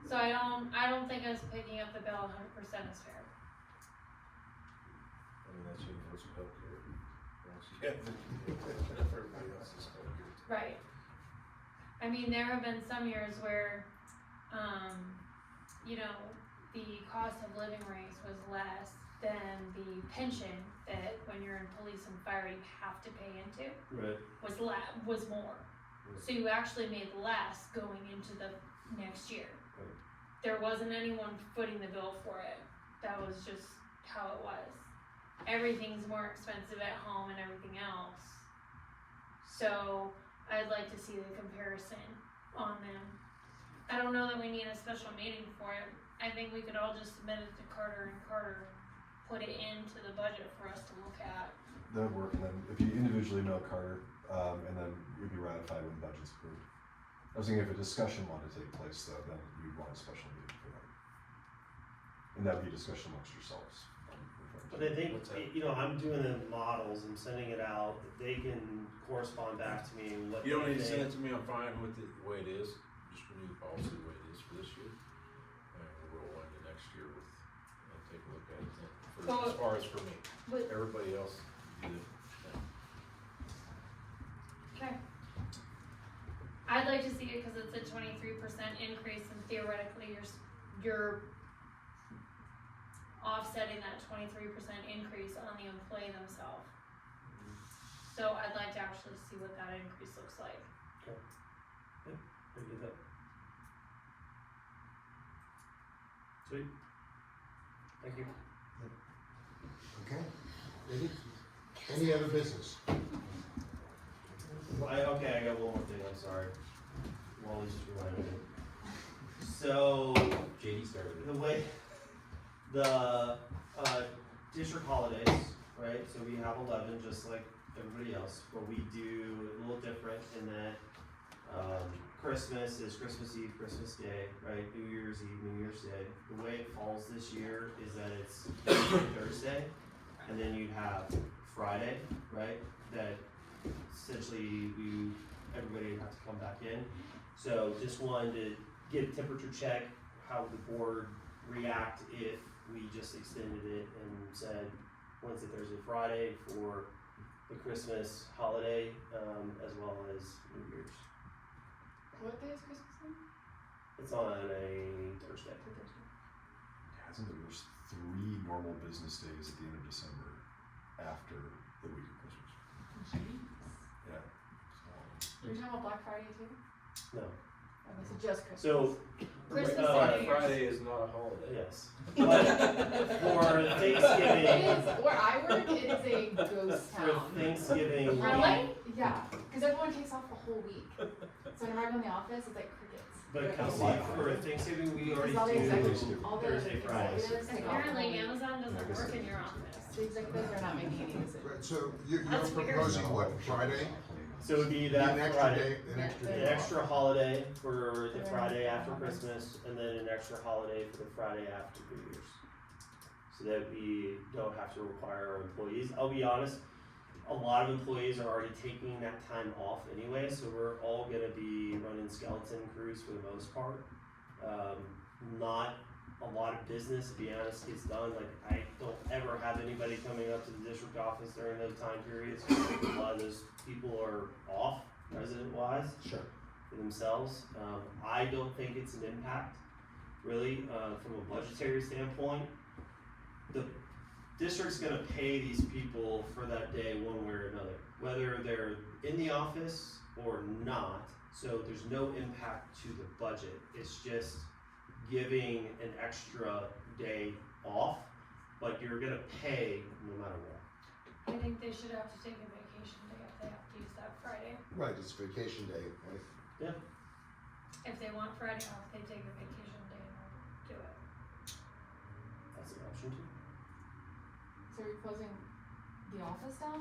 So I don't think us picking up the bill 100% is fair. I mean, that's universal healthcare. Once you have everybody else's healthcare. Right. I mean, there have been some years where, you know, the cost of living raise was less than the pension that when you're in police and fire you have to pay into Right. was more. So you actually made less going into the next year. Right. There wasn't anyone footing the bill for it. That was just how it was. Everything's more expensive at home and everything else. So I'd like to see the comparison on them. I don't know that we need a special meeting for it. I think we could all just submit it to Carter and Carter put it into the budget for us to look at. That would work, and then if you individually mail Carter, and then it'd be ratified when the budget's approved. I was thinking if a discussion wanted to take place though, then you'd want a special meeting for that. And that'd be a discussion amongst yourselves. But I think, What's that? you know, I'm doing the models, I'm sending it out, they can correspond back to me and what You don't they need to send think. it to me, I'm fine with it the way it is, just renew the policy the way it is for this year. And we'll roll into next year with, and take a look at it then, as far as for me, But, everybody else do the thing. okay. I'd like to see it because it's a 23% increase and theoretically you're offsetting that 23% increase on the employee themselves. So I'd like to actually see what that increase looks like. We do that. Sweet. Thank you. Okay, any other business? Okay, I got one more thing, I'm sorry. Wally just reminded me. So, JD started it. the way, the, district holidays, right, so we have 11, just like everybody else, but we do a little different in that, Christmas is Christmas Eve, Christmas Day, right, New Year's Eve, New Year's Day. The way it falls this year is that it's Thursday, and then you have Friday, right, that essentially everybody would have to come back in. So just wanted to get a temperature check, how would the board react if we just extended it and said Wednesday, Thursday, Friday for the Christmas holiday, as well as New Year's. What day is Christmas then? It's on a Thursday. Yeah, isn't it 3 normal business days at the end of December after the week of Christmas. Yeah. You're talking about Black Friday too? No. Okay, so just Christmas. So, Christmas uh, and New Year's. Friday is not a holiday. yes. But for Thanksgiving, It is, where I work, it is a ghost for town. Thanksgiving. Really? Yeah, cause everyone takes off the whole week. So when I arrive in the office, it's like crickets. But Kelsey, for Thanksgiving, we already Cause all the do executives, all the Thursday, Fridays. executives take off the whole Apparently week. Amazon doesn't work in your office. The executives are not making any decisions. Right, so you're That's weird. proposing what, Friday? So it would be An that extra Friday. day, an extra An day off. extra holiday for the Friday after Christmas, and then an extra holiday for the Friday after New Year's. So that we don't have to require our employees. I'll be honest, a lot of employees are already taking that time off anyway, so we're all gonna be running skeleton crews for the most part. Not a lot of business, to be honest, gets done. Like, I don't ever have anybody coming up to the district office during those time periods. A lot of those people are off, resident-wise, Sure. for themselves. I don't think it's an impact, really, from a budgetary standpoint. The district's gonna pay these people for that day one way or another, whether they're in the office or not. So there's no impact to the budget. It's just giving an extra day off, but you're gonna pay no matter what. I think they should have to take a vacation day if they have to use that Friday. Right, it's vacation day, right? If they want Friday off, they take a vacation day and do it. That's an option too. So you're closing the office down?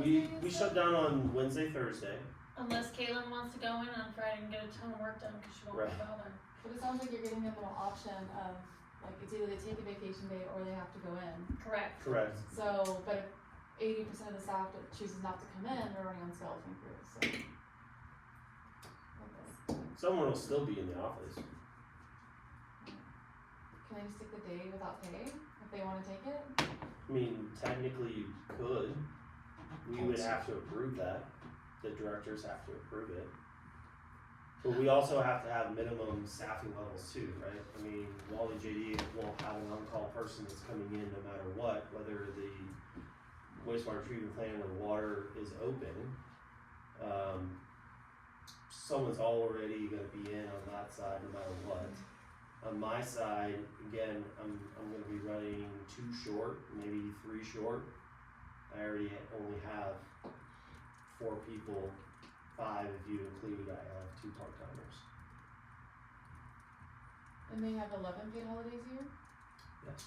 We Wednesday, you shut said? down on Wednesday, Thursday. Unless Caitlin wants to go in on Friday and get a ton of work done, cause she won't Right. be bothered. But it sounds like you're giving them an option of, like, it's either they take a vacation day or they have to go in. Correct. Correct. So, but if 80% of the staff that chooses not to come in, they're running on skeleton crews, so. Someone will still be in the office. Can they just take the day without pay if they wanna take it? I mean, technically you could. We would have to approve that. The directors have to approve it. But we also have to have minimum staffing levels too, right? I mean, Wally JD will have an on-call person that's coming in no matter what, whether the wastewater treatment plant or the water is open. Someone's already gonna be in on that side no matter what. On my side, again, I'm gonna be running 2 short, maybe 3 short. I already only have 4 people, 5 if you include, I have 2 part-timers. And they have 11 paid holidays a year? Yes.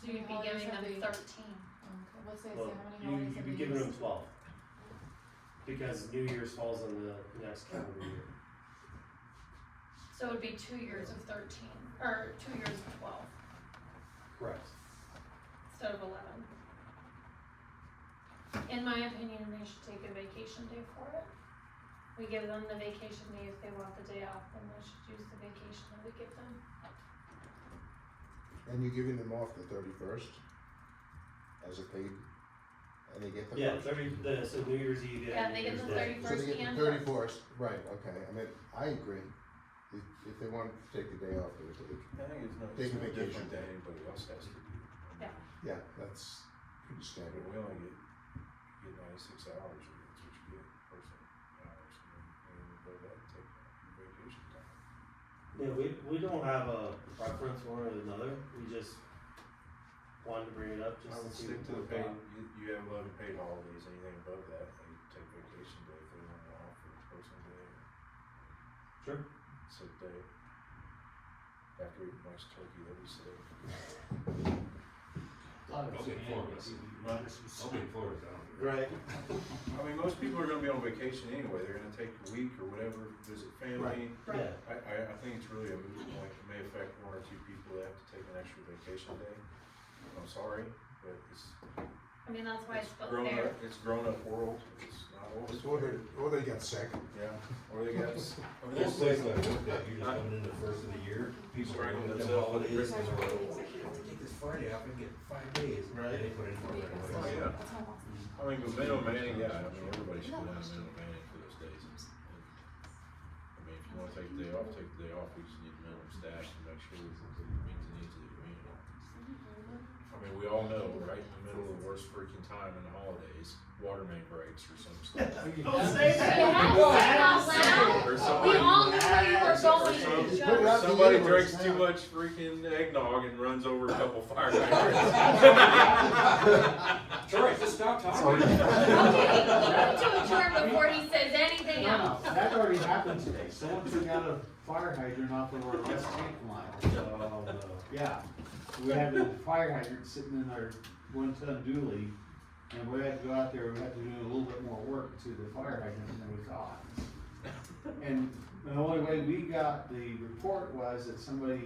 So you'd be How many giving them holidays have 13. Okay, let's say, Well, how many you'd holidays have be they giving them used? 12. Because New Year's falls on the next calendar year. So it would be 2 years of 13, or 2 years of 12 Correct. instead of 11. In my opinion, they should take a vacation day for it. We give them the vacation day if they want the day off, then they should use the vacation that we give them. And you're giving them off the 31st as a paid, and they get the Yeah, first? so New Year's Eve Yeah, and they New get Year's the Day. 31st. So they get and the 31st, right, okay, I mean, I agree. If they want to take the day off, they would take. I think it's no, Take it's a no vacation different than day. anybody else has to do. Yeah, that's pretty But standard. we only get 96 hours, or that's what you get, person hours, and then go back and take your vacation time. Yeah, we don't have a preference one or another, we just wanted to bring it up I just to would see. stick to the what paid, thought. you have 11 paid holidays, anything above that, they take vacation day if they want to off for person day, Sure. sick day. After eating nice turkey that we say. I'll be in Florida. I'll be in Florida, I don't. Right. I mean, most people are gonna be on vacation anyway, they're gonna take a week or whatever, visit family. Yeah, I think it's really a moot point, it may affect 1 or 2 people that have to take an extra vacation day. I'm sorry, but I mean, that's why it's it's both grown fair. up, it's grown up world, it's not always. Or they get sick. Yeah, or they got. Most places I worked at, usually coming in the first of the year, people are Strangling going to themselves with holidays, and Christmas. they're like, oh, I can take this Friday off and get 5 days. Right. And they put in for it right away. Yeah. That's how long. I mean, but minimum manning, yeah, I mean, everybody should go down to minimum manning for those days. I mean, if you wanna take the day off, take the day off, we just need minimum staff to make sure we meet the needs of the community. I mean, we all know, right in the middle of the worst freaking time in the holidays, water main breaks or some stuff. Don't say that. Yeah, Or we somebody, all knew where you were or going. somebody universe drinks now. too much freaking eggnog and runs over a couple fire hydrants. Troy, just stop talking. Sorry. Okay, to adjourn before he says anything No, else. no, that already happened today. Someone took out a fire hydrant off of our west tank line. Yeah, we had the fire hydrant sitting in our 1-ton dually, and we had to go out there, we had to do a little bit more work to the fire hydrant than we thought. And the only way we got the report was that somebody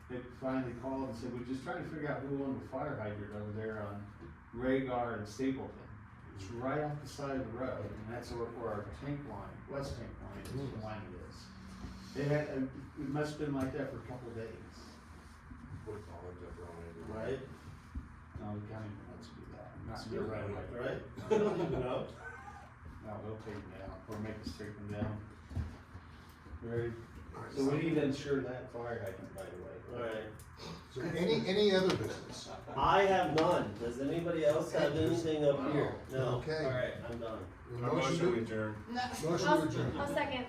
had finally called and said, we're just trying to figure out who owned the fire hydrant over there on Rhaegar and Stapleton. It's right off the side of the road, and that's where our tank line, west tank line is. It had, it must've been like that for a couple of days. Put bollards up around it. Right, No, the county wants to do that. Not It's do it good, right away. right? Don't even know. No, they'll take them down, or make us take them down. Right, so we need to insure that fire hydrant, by the way. Alright, So any other business? I have none. Does anybody else have anything up here? No. Okay. Alright, I'm done. My motion to adjourn. Motion to adjourn. I'll second.